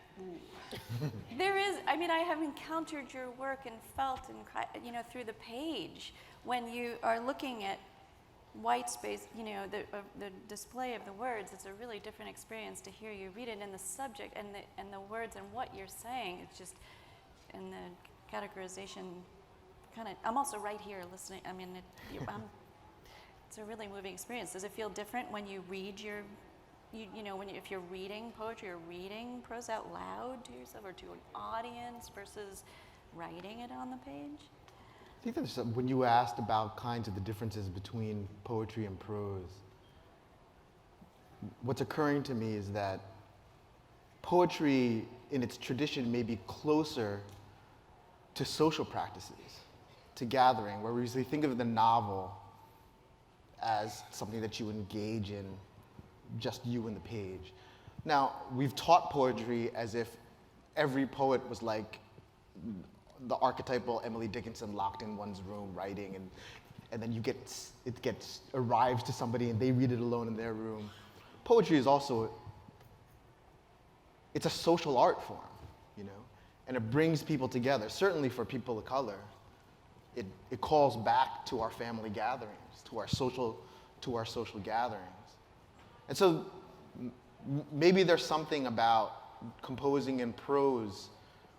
[SPEAKER 1] There is. I mean, I have encountered your work and felt and through the page when you are looking at white space. The display of the words. It's a really different experience to hear you read it, and the subject and the words and what you're saying. It's just, and the categorization. I'm also right here listening. I mean, it's a really moving experience. Does it feel different when you read if you're reading poetry or reading prose out loud to yourself or to an audience versus writing it on the page?
[SPEAKER 2] I think there's when you asked about kinds of the differences between poetry and prose, what's occurring to me is that poetry in its tradition may be closer to social practices, to gathering, where we usually think of the novel as something that you engage in, just you and the page. Now, we've taught poetry as if every poet was like the archetypal Emily Dickinson locked in one's room writing, and then it arrives to somebody and they read it alone in their room. Poetry is also, it's a social art form, you know, and it brings people together. Certainly for people of color, it calls back to our family gatherings, to our social gatherings. And so maybe there's something about composing in prose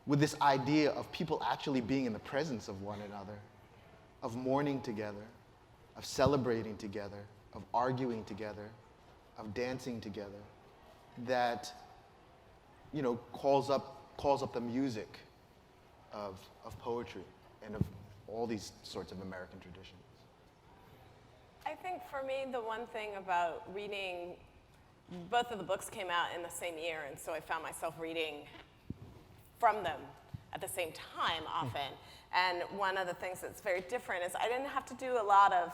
[SPEAKER 2] with this idea of people actually being in the presence of one another, of mourning together, of celebrating together, of arguing together, of dancing together, that, you know, calls up the music of poetry and of all these sorts of American traditions.
[SPEAKER 4] I think for me, the one thing about reading, both of the books came out in the same year, and so I found myself reading from them at the same time often. And one of the things that's very different is I didn't have to do a lot of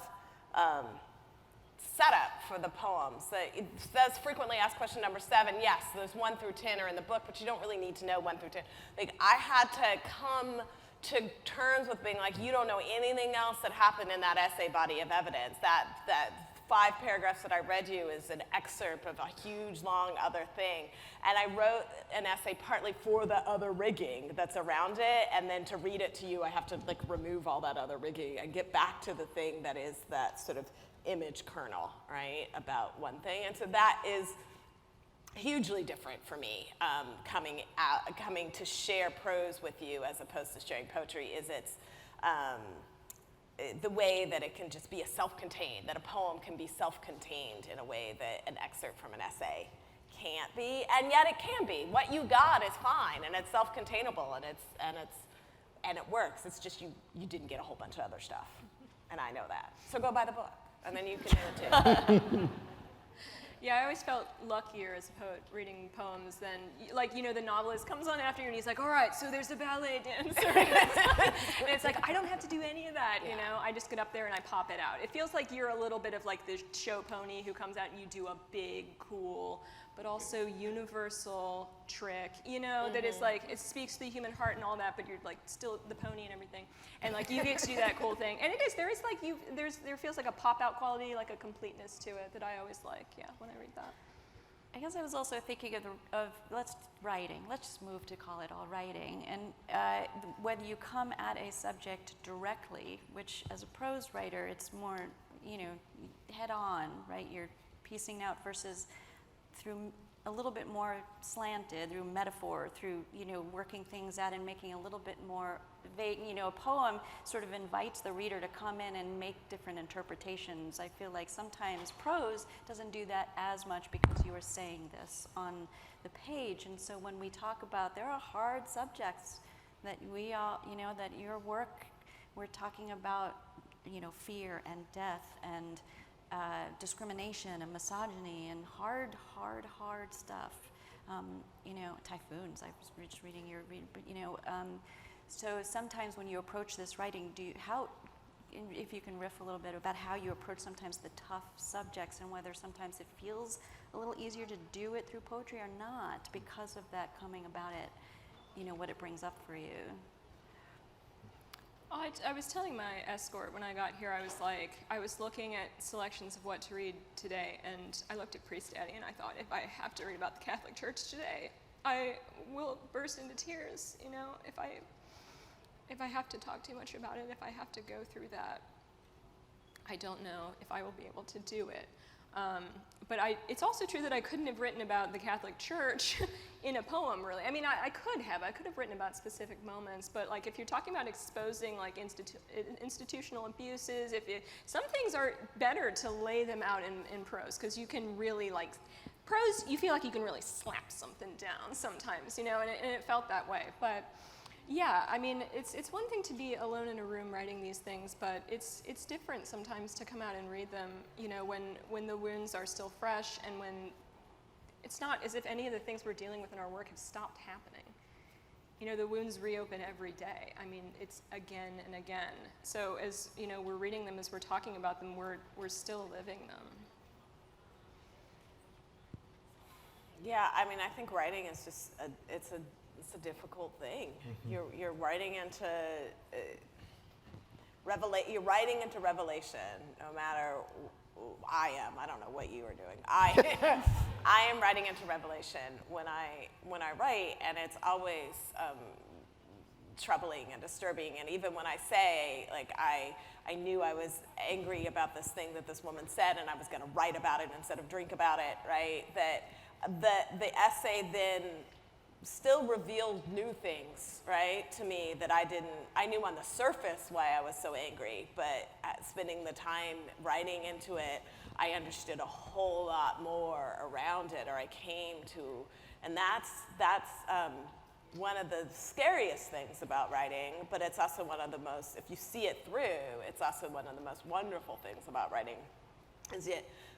[SPEAKER 4] setup for the poems. It says frequently asked question number 7, yes, those 1 through 10 are in the book, but you don't really need to know 1 through 10. Like, I had to come to terms with being like, you don't know anything else that happened in that essay body of evidence. That 5 paragraphs that I read you is an excerpt of a huge, long other thing. And I wrote an essay partly for the other rigging that's around it, and then to read it to you, I have to like remove all that other rigging and get back to the thing that is that sort of image kernel, right, about one thing. And so that is hugely different for me, coming to share prose with you as opposed to sharing poetry, is it's the way that it can just be a self-contained, that a poem can be self-contained in a way that an excerpt from an essay can't be, and yet it can be. What you got is fine, and it's self-containable, and it works. It's just you didn't get a whole bunch of other stuff, and I know that. So go buy the book, and then you can do it too.
[SPEAKER 3] Yeah, I always felt luckier as a poet reading poems than, like, you know, the novelist comes on after you and he's like, all right, so there's a ballet dancer. And it's like, I don't have to do any of that, you know? I just get up there and I pop it out. It feels like you're a little bit of like the show pony who comes out and you do a big, cool, but also universal trick, you know, that is like, it speaks to the human heart and all that, but you're like still the pony and everything. And like, you get to do that cool thing. And it is, there is like, there feels like a pop out quality, like a completeness to it that I always like, yeah, when I read that.
[SPEAKER 1] I guess I was also thinking of writing. Let's just move to call it all writing. And whether you come at a subject directly, which as a prose writer, it's more, you know, head on, right? You're piecing out versus through a little bit more slanted, through metaphor, through, you know, working things out and making a little bit more vague. You know, a poem sort of invites the reader to come in and make different interpretations. I feel like sometimes prose doesn't do that as much because you are saying this on the page. And so when we talk about, there are hard subjects that we all, you know, that your work, we're talking about, you know, fear and death and discrimination and misogyny and hard stuff. You know, typhoons. I was just reading your, you know. So sometimes when you approach this writing, if you can riff a little bit about how you approach sometimes the tough subjects and whether sometimes it feels a little easier to do it through poetry or not because of that coming about it, you know, what it brings up for you.
[SPEAKER 3] I was telling my escort when I got here, I was looking at selections of what to read today, and I looked at Priestdaddy and I thought, if I have to read about the Catholic Church today, I will burst into tears, you know, if I have to talk too much about it, if I have to go through that, I don't know if I will be able to do it. But it's also true that I couldn't have written about the Catholic Church in a poem, really. I mean, I could have written about specific moments, but like if you're talking about exposing like institutional abuses, some things are better to lay them out in prose, because you can really like, prose, you feel like you can really slap something down sometimes, you know, and it felt that way. But yeah, I mean, it's one thing to be alone in a room writing these things, but it's different sometimes to come out and read them, you know, when the wounds are still fresh and when it's not as if any of the things we're dealing with in our work have stopped happening. You know, the wounds reopen every day. I mean, it's again and again. So as, you know, we're reading them, as we're talking about them, we're still living them.
[SPEAKER 4] Yeah, I mean, I think writing is just, it's a it's a difficult thing. You're writing into you're writing into revelation, no matter. I don't know what you are doing. I am writing into revelation when I write, and it's always troubling and disturbing. And even when I say, like, I knew I was angry about this thing that this woman said, and I was going to write about it instead of drink about it, right? That the essay then still revealed new things, right, to me that I knew on the surface why I was so angry, but spending the time writing into it, I understood a whole lot more around it, or I came to, and that's one of the scariest things about writing, but it's also one of the most, if you see it through, it's also one of the most wonderful things about writing, is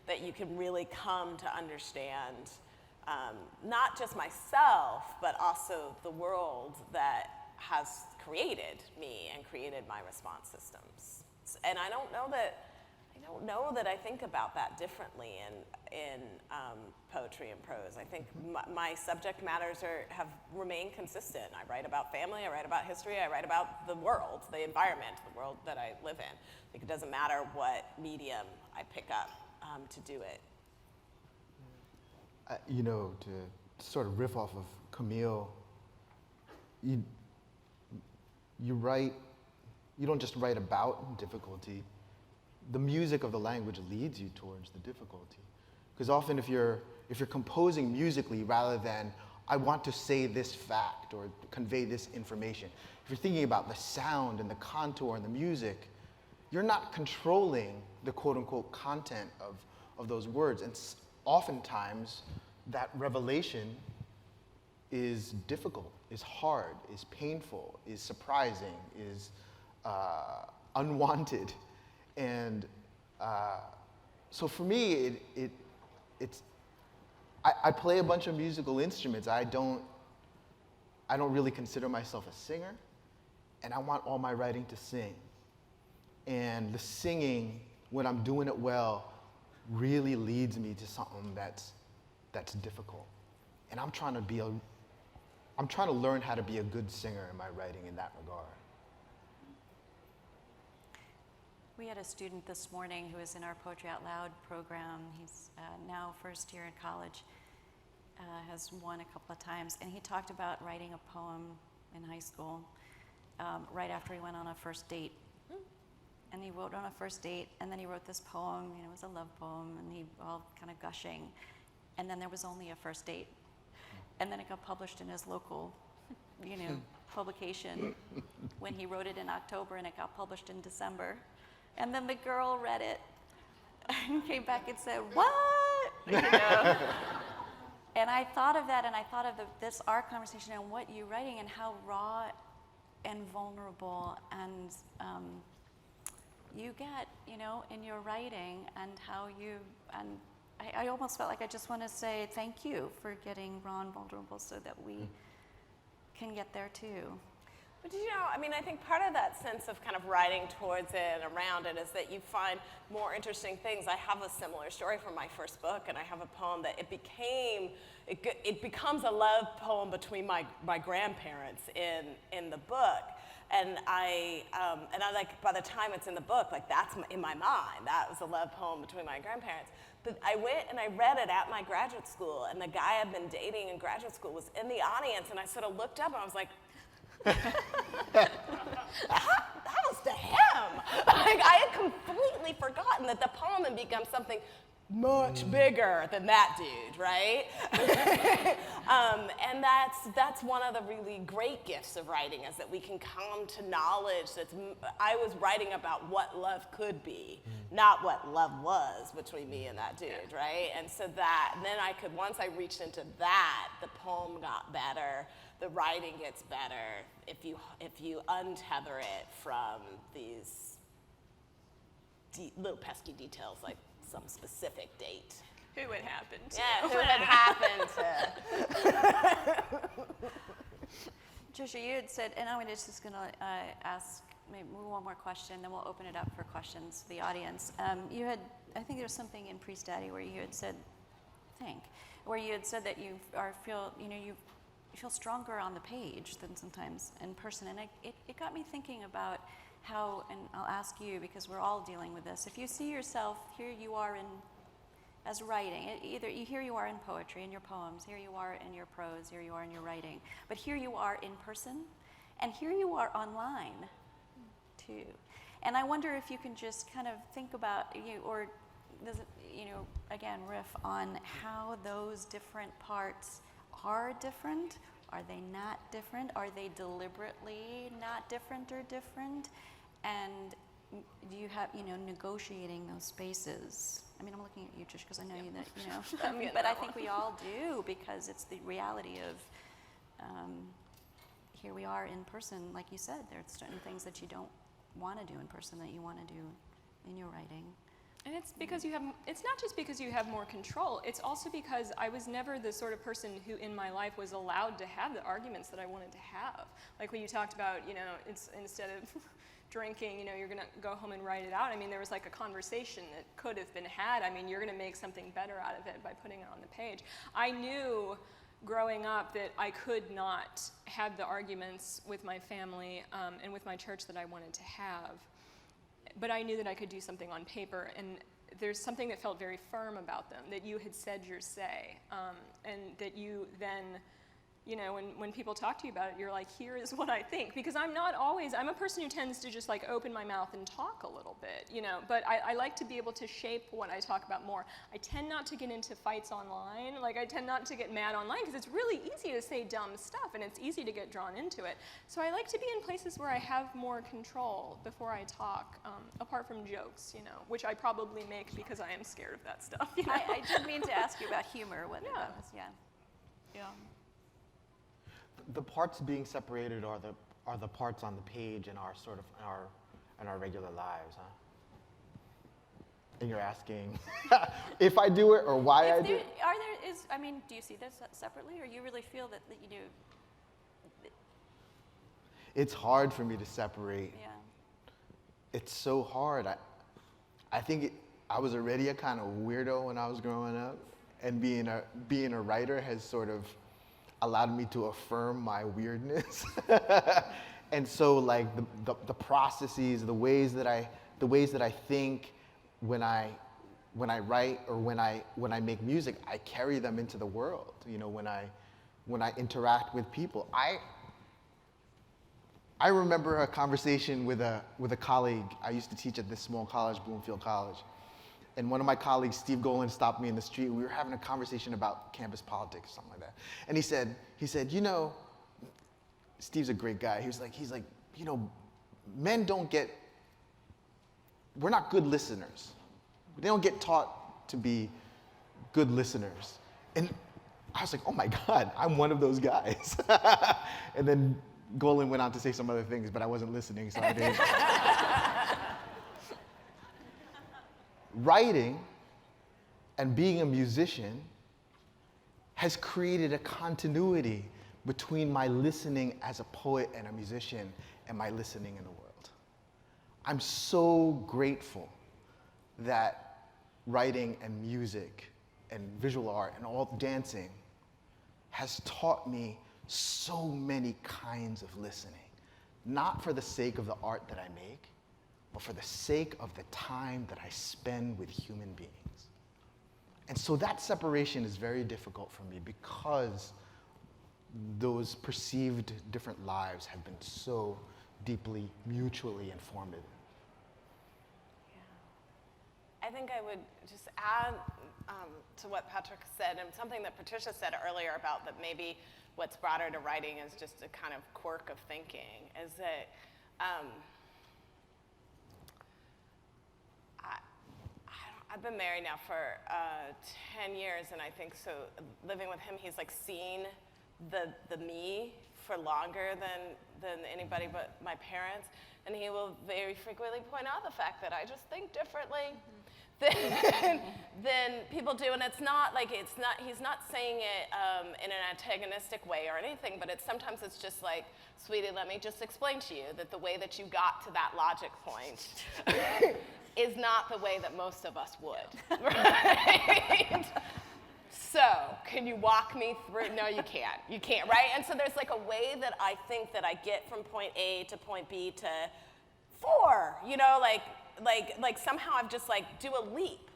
[SPEAKER 4] that you can really come to understand not just myself, but also the world that has created me and created my response systems. And I don't know that I think about that differently in poetry and prose. I think my subject matters have remained consistent. I write about family, I write about history, I write about the world, the environment, the world that I live in. I think it doesn't matter what medium I pick up to do it.
[SPEAKER 2] You know, to sort of riff off of Camille, you don't just write about difficulty. The music of the language leads you towards the difficulty. Because often if you're composing musically rather than, I want to say this fact or convey this information, if you're thinking about the sound and the contour and the music, you're not controlling the quote unquote content of those words. And oftentimes that revelation is difficult, is hard, is painful, is surprising, is unwanted. And so for me, I play a bunch of musical instruments. I don't really consider myself a singer, and I want all my writing to sing. And the singing, when I'm doing it well, really leads me to something that's difficult. And I'm trying to learn how to be a good singer in my writing in that regard.
[SPEAKER 1] We had a student this morning who is in our Poetry Out Loud program. He's now first year in college, has won a couple of times, and he talked about writing a poem in high school right after he went on a first date. And he wrote on a first date, and then he wrote this poem, it was a love poem, and he all kind of gushing. And then there was only a first date. And then it got published in his local, publication when he wrote it in October, and it got published in December. And then the girl read it and came back and said, "What?" And I thought of that, and I thought of our conversation and what you're writing and how raw and vulnerable and you get, in your writing, and how I almost felt like I just want to say thank you for getting raw and vulnerable so that we can get there too.
[SPEAKER 4] But I think part of that sense of kind of writing towards it and around it is that you find more interesting things. I have a similar story from my first book, and I have a poem that it becomes a love poem between my grandparents in the book. And I like, by the time it's in the book, like that's in my mind, that was a love poem between my grandparents. But I went and I read it at my graduate school, and the guy I'd been dating in graduate school was in the audience, and I sort of looked up and I was like, that was to him. Like, I had completely forgotten that the poem had become something much bigger than that dude, right? And that's one of the really great gifts of writing, is that we can come to knowledge I was writing about what love could be, not what love was between me and that dude, right? And so once I reached into that, the poem got better, the writing gets better if you untether it from these little pesky details like some specific date.
[SPEAKER 3] Who it happened to.
[SPEAKER 4] Yeah, who it happened to.
[SPEAKER 1] Trisha, you had said, and I'm just going to ask maybe one more question, then we'll open it up for questions to the audience. You had, I think there was something in Priestdaddy where you had said, that you feel stronger on the page than sometimes in person. And it got me thinking about how, and I'll ask you because we're all dealing with this, if you see yourself, here you are as writing, either here you are in poetry, in your poems, here you are in your prose, here you are in your writing, but here you are in person, and here you are online too. And I wonder if you can just kind of think about, or does it, again, riff on how those different parts are different. Are they not different? Are they deliberately not different or different? And do you have, negotiating those spaces? I mean, I'm looking at you, Trish, because I know you that, but I think we all do, because it's the reality of here we are in person, like you said, there's certain things that you don't want to do in person that you want to do in your writing.
[SPEAKER 3] And it's because it's not just because you have more control, it's also because I was never the sort of person who in my life was allowed to have the arguments that I wanted to have. Like when you talked about, it's instead of drinking, you're gonna go home and write it out. I mean, there was like a conversation that could have been had. I mean, you're gonna make something better out of it by putting it on the page. I knew growing up that I could not have the arguments with my family and with my church that I wanted to have. But I knew that I could do something on paper, and there's something that felt very firm about them, that you had said your say, and that you then, when people talk to you about it, you're like, here is what I think. Because I'm a person who tends to just like open my mouth and talk a little bit, but I like to be able to shape what I talk about more. I tend not to get into fights online. Like, I tend not to get mad online, because it's really easy to say dumb stuff, and it's easy to get drawn into it. So I like to be in places where I have more control before I talk, apart from jokes, which I probably make because I am scared of that stuff.
[SPEAKER 1] I did mean to ask you about humor, whether that was, yeah.
[SPEAKER 2] The parts being separated are the parts on the page in our sort of in our regular lives, huh? And you're asking if I do it or why I do it?
[SPEAKER 1] Do you see this separately, or you really feel that you do?
[SPEAKER 2] It's hard for me to separate.
[SPEAKER 1] Yeah.
[SPEAKER 2] It's so hard. I think I was already a kind of weirdo when I was growing up, and being a writer has sort of allowed me to affirm my weirdness. And so like the processes, the ways that I think when I write or when I make music, I carry them into the world. When I interact with people. I remember a conversation with a colleague. I used to teach at this small college, Bloomfield College. And one of my colleagues, Steve Golan, stopped me in the street. We were having a conversation about campus politics or something like that. And he said, Steve's a great guy. He's like, men we're not good listeners. They don't get taught to be good listeners. And I was like, oh my God, I'm one of those guys. And then Golan went on to say some other things, but I wasn't listening, so I didn't. Writing and being a musician has created a continuity between my listening as a poet and a musician and my listening in the world. I'm so grateful that writing and music and visual art and all dancing has taught me so many kinds of listening, not for the sake of the art that I make, but for the sake of the time that I spend with human beings. And so that separation is very difficult for me because those perceived different lives have been so deeply mutually informative.
[SPEAKER 4] I think I would just add to what Patrick said, and something that Patricia said earlier about that maybe what's brought her to writing is just a kind of quirk of thinking, is that I've been married now for 10 years, and I think so living with him, he's like seen the me for longer than anybody but my parents, and he will very frequently point out the fact that I just think differently than people do, and he's not saying it in an antagonistic way or anything, but sometimes it's just like, sweetie, let me just explain to you that the way that you got to that logic point is not the way that most of us would, right? So, can you walk me through? No, you can't. You can't, right? And so there's like a way that I think that I get from point A to point B to 4, you know, like somehow I've just like do a leap.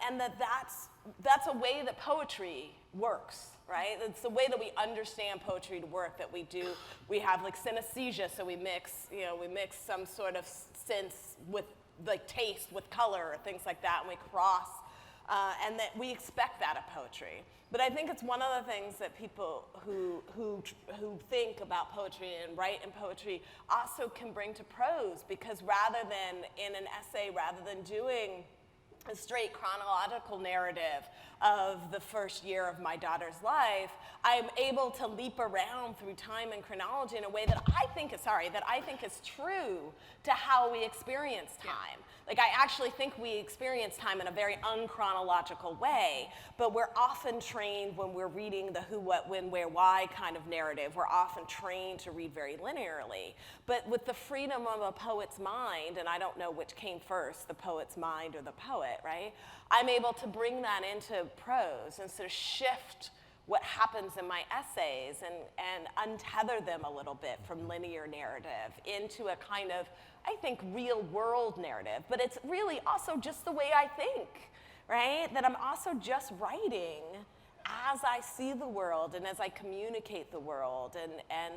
[SPEAKER 4] And that's a way that poetry works, right? It's the way that we understand poetry to work, that we have like synesthesia, so we mix some sort of sense with like taste with color or things like that, and we cross, and that we expect that of poetry. But I think it's one of the things that people who think about poetry and write in poetry also can bring to prose, because rather than in an essay, rather than doing a straight chronological narrative of the first year of my daughter's life, I'm able to leap around through time and chronology in a way that I think is true to how we experience time. Like, I actually think we experience time in a very unchronological way, but we're often trained when we're reading the who, what, when, where, why kind of narrative, we're often trained to read very linearly. But with the freedom of a poet's mind, and I don't know which came first, the poet's mind or the poet, right? I'm able to bring that into prose and sort of shift what happens in my essays and untether them a little bit from linear narrative into a kind of, I think, real world narrative. But it's really also just the way I think, right? That I'm also just writing as I see the world and as I communicate the world and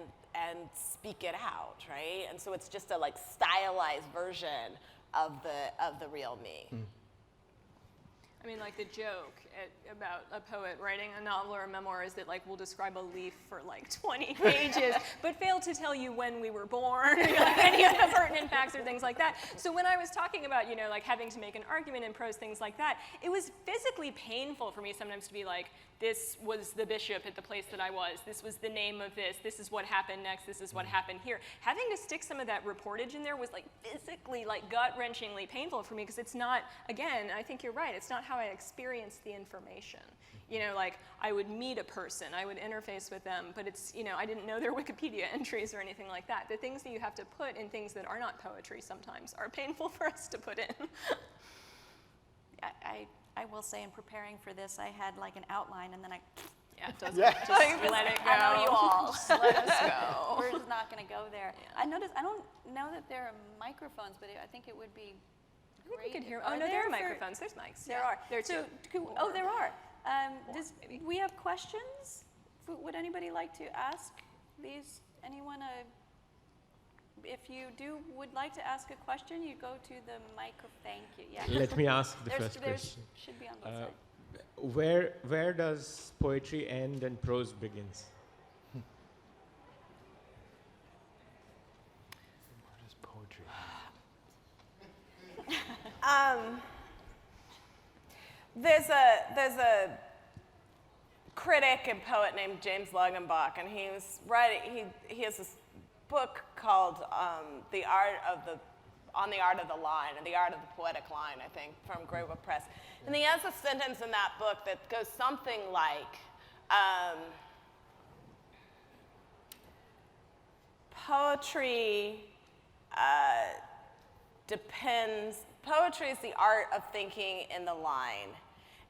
[SPEAKER 4] speak it out, right? And so it's just a like stylized version of the real me.
[SPEAKER 3] I mean, like the joke about a poet writing a novel or a memoir is that like we'll describe a leaf for like 20 pages, but fail to tell you when we were born, or, like, any of the pertinent facts or things like that. So when I was talking about, you know, like having to make an argument in prose, things like that, it was physically painful for me sometimes to be like, this was the bishop at the place that I was, this was the name of this is what happened next, this is what happened here. Having to stick some of that reportage in there was like physically, like gut-wrenchingly painful for me, because it's not, again, I think you're right, it's not how I experienced the information. You know, like I would meet a person, I would interface with them, but it's, you know, I didn't know their Wikipedia entries or anything like that. The things that you have to put in things that are not poetry sometimes are painful for us to put in.
[SPEAKER 1] I will say, in preparing for this, I had like an outline, and then
[SPEAKER 3] Just
[SPEAKER 2] Yeah.
[SPEAKER 3] let it go.
[SPEAKER 1] I know you all.
[SPEAKER 3] Just let us go.
[SPEAKER 1] We're just not going to go there. I noticed, I don't know that there are microphones, but I think it would be
[SPEAKER 3] I think we
[SPEAKER 1] great.
[SPEAKER 3] could hear.
[SPEAKER 1] Are
[SPEAKER 3] Oh no, there are
[SPEAKER 1] for-
[SPEAKER 3] microphones. There's mics.
[SPEAKER 1] There
[SPEAKER 3] Yeah.
[SPEAKER 1] are.
[SPEAKER 3] There
[SPEAKER 1] So,
[SPEAKER 3] too.
[SPEAKER 1] oh, there are. Does
[SPEAKER 3] maybe.
[SPEAKER 1] we have questions? Would anybody like to ask these? Anyone? If you would like to ask a question, you go to the microphone. Thank you. Yeah.
[SPEAKER 5] Let me ask the
[SPEAKER 1] There's-
[SPEAKER 5] first question.
[SPEAKER 1] Should be on the side.
[SPEAKER 5] Where does poetry end and prose begins?
[SPEAKER 2] Where does poetry?
[SPEAKER 4] There's a critic and poet named James Lugenbach, and he was writing. He has this book called On the Art of the Line, or The Art of the Poetic Line, I think, from Guidebook Press. And he has a sentence in that book that goes something like, poetry is the art of thinking in the line,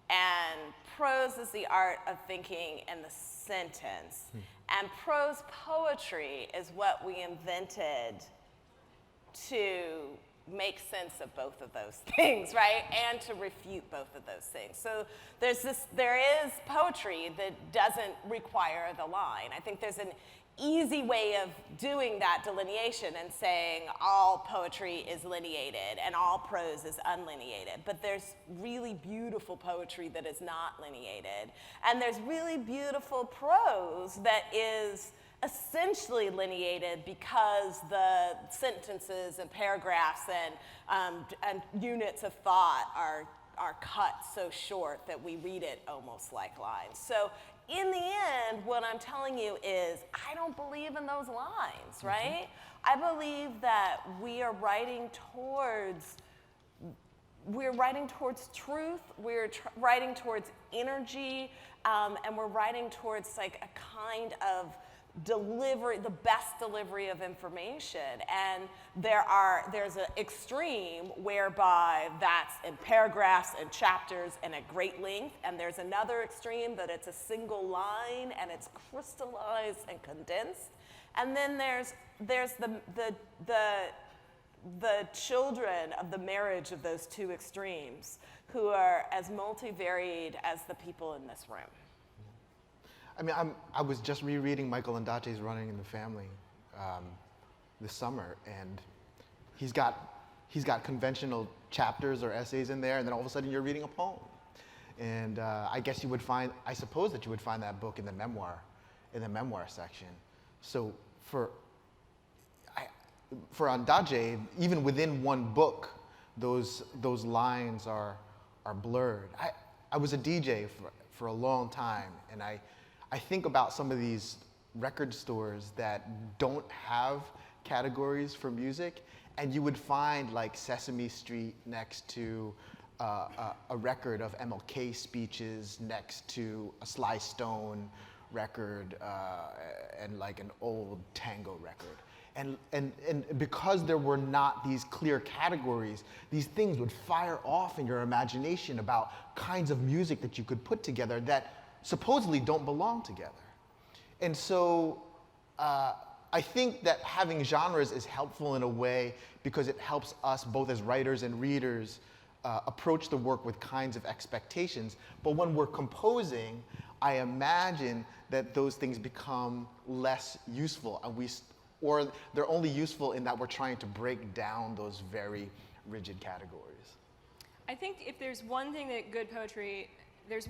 [SPEAKER 4] and prose is the art of thinking in the sentence. And prose poetry is what we invented to make sense of both of those things, right? And to refute both of those things. So there is poetry that doesn't require the line. I think there's an easy way of doing that delineation and saying all poetry is lineated and all prose is unlineated. But there's really beautiful poetry that is not lineated. And there's really beautiful prose that is essentially lineated because the sentences and paragraphs and units of thought are cut so short that we read it almost like lines. So in the end, what I'm telling you is I don't believe in those lines, right? I believe that we are writing towards truth, we're writing towards energy, and we're writing towards like a kind of the best delivery of information. And there's an extreme whereby that's in paragraphs and chapters and at great length, and there's another extreme that it's a single line and it's crystallized and condensed. And then there's the children of the marriage of those two extremes, who are as multivariate as the people in this room.
[SPEAKER 2] I mean, I was just rereading Michael Ondaatje's Running in the Family this summer, and he's got conventional chapters or essays in there, and then all of a sudden you're reading a poem. And I suppose that you would find that book in the memoir section. So for Ondaatje, even within one book, those lines are blurred. I was a DJ for a long time, and I think about some of these record stores that don't have categories for music, and you would find like Sesame Street next to a record of MLK speeches, next to a Sly Stone record, and like an old tango record. And because there were not these clear categories, these things would fire off in your imagination about kinds of music that you could put together that supposedly don't belong together. And so I think that having genres is helpful in a way because it helps us both as writers and readers approach the work with kinds of expectations. But when we're composing, I imagine that those things become less useful, or they're only useful in that we're trying to break down those very rigid categories.
[SPEAKER 3] I think if there's one thing that good poetry has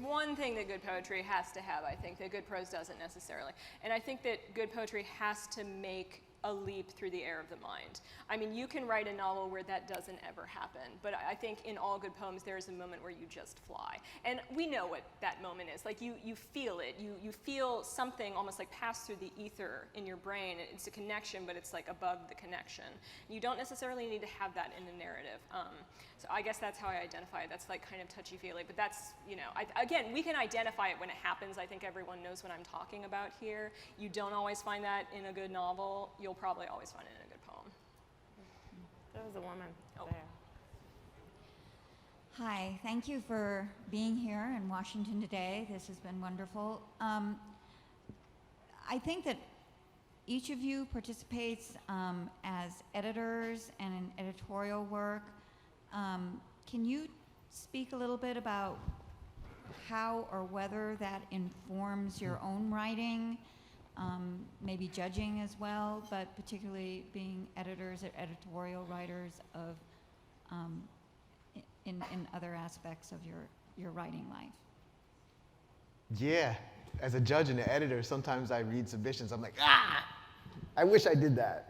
[SPEAKER 3] to have, I think, that good prose doesn't necessarily. And I think that good poetry has to make a leap through the air of the mind. I mean, you can write a novel where that doesn't ever happen, but I think in all good poems there is a moment where you just fly. And we know what that moment is. Like you feel it. You feel something almost like pass through the ether in your brain. It's a connection, but it's like above the connection. You don't necessarily need to have that in a narrative. So I guess that's how I identify it. That's like kind of touchy-feely, but that's, again, we can identify it when it happens. I think everyone knows what I'm talking about here. You don't always find that in a good novel. You'll probably always find it in a good poem.
[SPEAKER 4] There was a woman there.
[SPEAKER 6] Hi, thank you for being here in Washington today. This has been wonderful. I think that each of you participates as editors and in editorial work. Can you speak a little bit about how or whether that informs your own writing, maybe judging as well, but particularly being editors or editorial writers of in other aspects of your writing life?
[SPEAKER 2] Yeah, as a judge and an editor, sometimes I read submissions, I'm like, I wish I did that.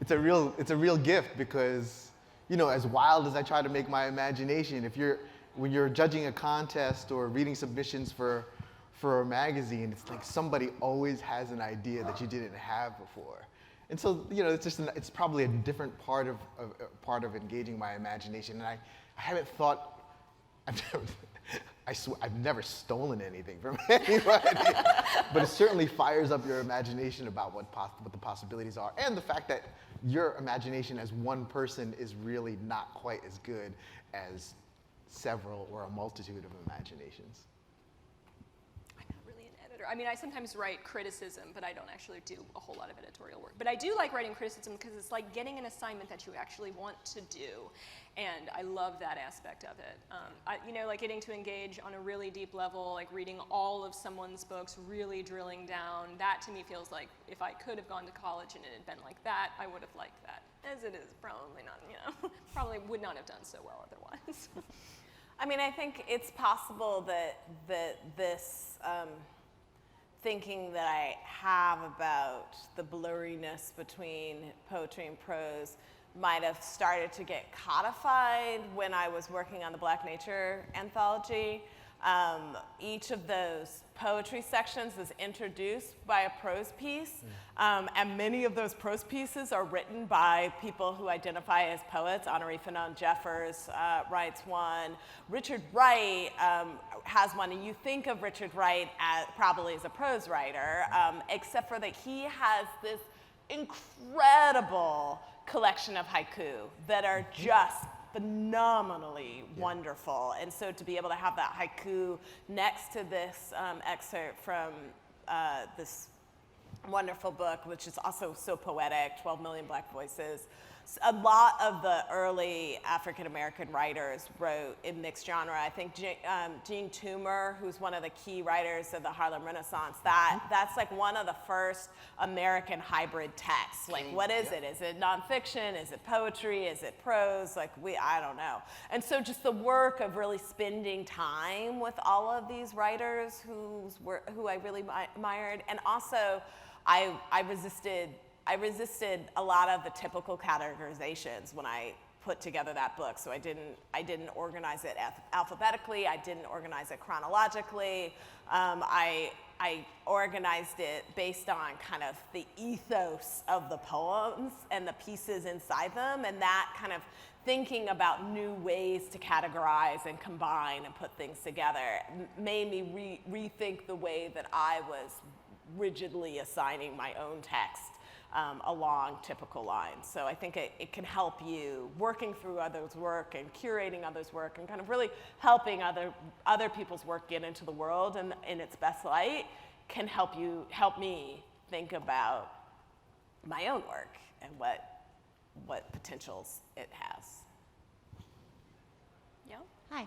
[SPEAKER 2] It's a real gift because, as wild as I try to make my imagination, when you're judging a contest or reading submissions for a magazine, it's like somebody always has an idea that you didn't have before. And so, it's probably a different part of engaging my imagination. And I haven't thought, I've never stolen anything from anybody, but it certainly fires up your imagination about what the possibilities are, and the fact that your imagination as one person is really not quite as good as several or a multitude of imaginations.
[SPEAKER 3] I'm not really an editor. I mean, I sometimes write criticism, but I don't actually do a whole lot of editorial work. But I do like writing criticism because it's like getting an assignment that you actually want to do. And I love that aspect of it. Like getting to engage on a really deep level, like reading all of someone's books, really drilling down, that to me feels like if I could have gone to college and it had been like that, I would have liked that. As it is, probably not, probably would not have done so well otherwise.
[SPEAKER 4] I mean, I think it's possible that this thinking that I have about the blurriness between poetry and prose might have started to get codified when I was working on the Black Nature anthology. Each of those poetry sections is introduced by a prose piece, and many of those prose pieces are written by people who identify as poets. Honoré Fanon Jeffers writes one. Richard Wright has one, and you think of Richard Wright probably as a prose writer, except for that he has this incredible collection of haiku that are just phenomenally wonderful. And so to be able to have that haiku next to this excerpt from this wonderful book, which is also so poetic, 12 Million Black Voices. A lot of the early African-American writers wrote in mixed genre. I think Jean Toomer, who's one of the key writers of the Harlem Renaissance, that's like one of the first American hybrid texts. Like, what is it? Is it nonfiction? Is it poetry? Is it prose? Like, I don't know. And so just the work of really spending time with all of these writers who I really admired. And also, I resisted a lot of the typical categorizations when I put together that book. So I didn't organize it alphabetically. I didn't organize it chronologically. I organized it based on kind of the ethos of the poems and the pieces inside them, and that kind of thinking about new ways to categorize and combine and put things together made me rethink the way that I was rigidly assigning my own text along typical lines. So I think it can help you working through others' work and curating others' work and kind of really helping other people's work get into the world and in its best light can help me think about my own work and what potentials it has.
[SPEAKER 3] Yeah.
[SPEAKER 7] Hi.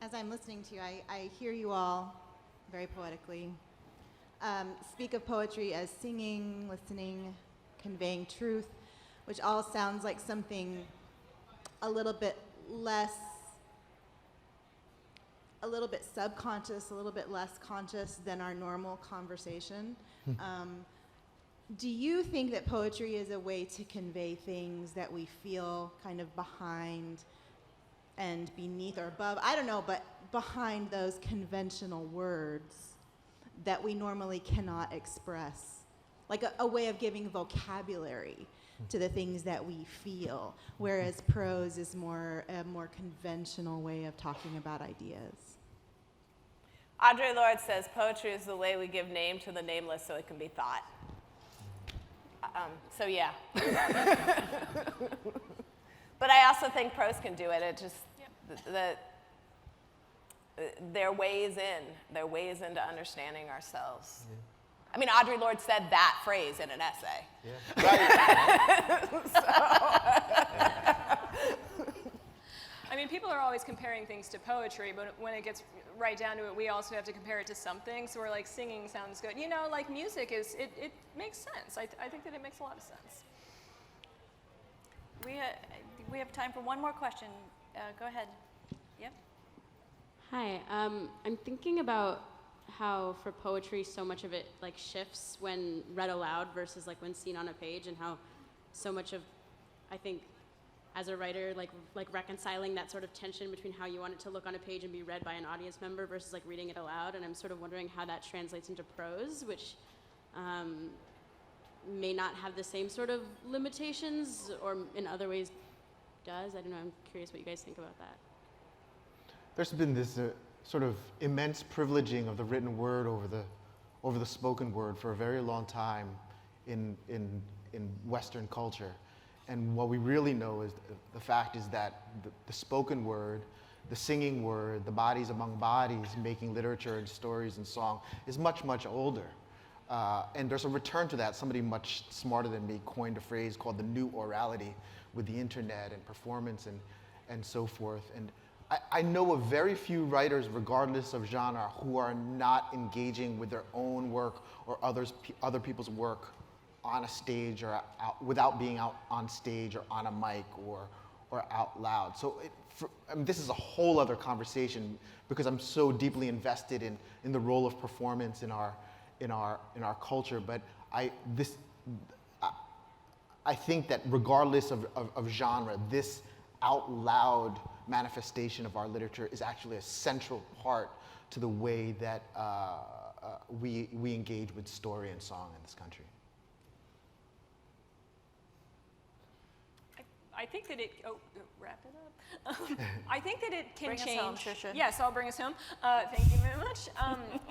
[SPEAKER 7] As I'm listening to you, I hear you all very poetically speak of poetry as singing, listening, conveying truth, which all sounds like something a little bit subconscious, a little bit less conscious than our normal conversation. Do you think that poetry is a way to convey things that we feel kind of behind and beneath or above, I don't know, but behind those conventional words that we normally cannot express? Like a way of giving vocabulary to the things that we feel, whereas prose is a more conventional way of talking about ideas.
[SPEAKER 4] Audre Lorde says poetry is the way we give name to the nameless so it can be thought. So yeah. But I also think prose can do it. It just, there are ways into understanding ourselves. Yeah. I mean, Audre Lorde said that phrase in an essay.
[SPEAKER 2] Yeah.
[SPEAKER 3] I mean, people are always comparing things to poetry, but when it gets right down to it, we also have to compare it to something. So we're like, singing sounds good. You know, like music it makes sense. I think that it makes a lot of sense.
[SPEAKER 1] We have time for one more question. Go ahead. Yep.
[SPEAKER 8] Hi. I'm thinking about how for poetry so much of it like shifts when read aloud versus like when seen on a page, and how so much of, I think, as a writer, like reconciling that sort of tension between how you want it to look on a page and be read by an audience member versus like reading it aloud. And I'm sort of wondering how that translates into prose, which may not have the same sort of limitations, or in other ways does. I don't know, I'm curious what you guys think about that.
[SPEAKER 2] There's been this sort of immense privileging of the written word over the spoken word for a very long time in Western culture. And what we really know is the fact is that the spoken word, the singing word, the bodies among bodies, making literature and stories and song is much, much older. And there's a return to that. Somebody much smarter than me coined a phrase called the new orality with the internet and performance and so forth. And I know of very few writers, regardless of genre, who are not engaging with their own work or other people's work on a stage or without being out on stage or on a mic or out loud. So this is a whole other conversation because I'm so deeply invested in the role of performance in our culture. But I think that regardless of genre, this out loud manifestation of our literature is actually a central part to the way that we engage with story and song in this country.
[SPEAKER 3] I think that it, wrap it up. I think that it can
[SPEAKER 1] Bring us
[SPEAKER 3] change.
[SPEAKER 1] home, Trisha.
[SPEAKER 3] Yes, I'll bring us home. Thank you very much.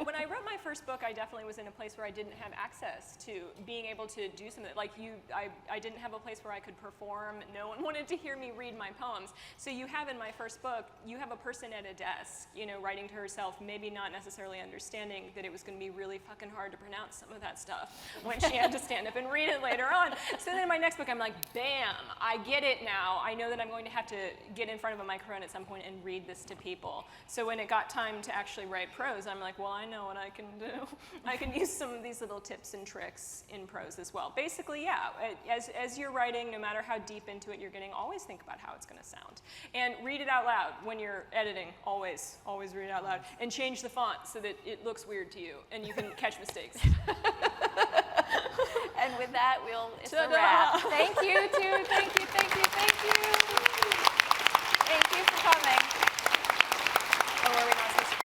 [SPEAKER 3] When I wrote my first book, I definitely was in a place where I didn't have access to being able to do something. Like I didn't have a place where I could perform. No one wanted to hear me read my poems. So you have in my first book, you have a person at a desk, writing to herself, maybe not necessarily understanding that it was going to be really fucking hard to pronounce some of that stuff when she had to stand up and read it later on. So then in my next book, I'm like, bam, I get it now. I know that I'm going to have to get in front of a microphone at some point and read this to people. So when it got time to actually write prose, I'm like, well, I know what I can do. I can use some of these little tips and tricks in prose as well. Basically, yeah, as you're writing, no matter how deep into it you're getting, always think about how it's going to sound. And read it out loud when you're editing. Always read it out loud. And change the font so that it looks weird to you and you can catch mistakes.
[SPEAKER 1] And with that, it's a
[SPEAKER 3] Ta-da!
[SPEAKER 1] wrap. Thank you, too. Thank you. Thank you for coming. Oh, are we not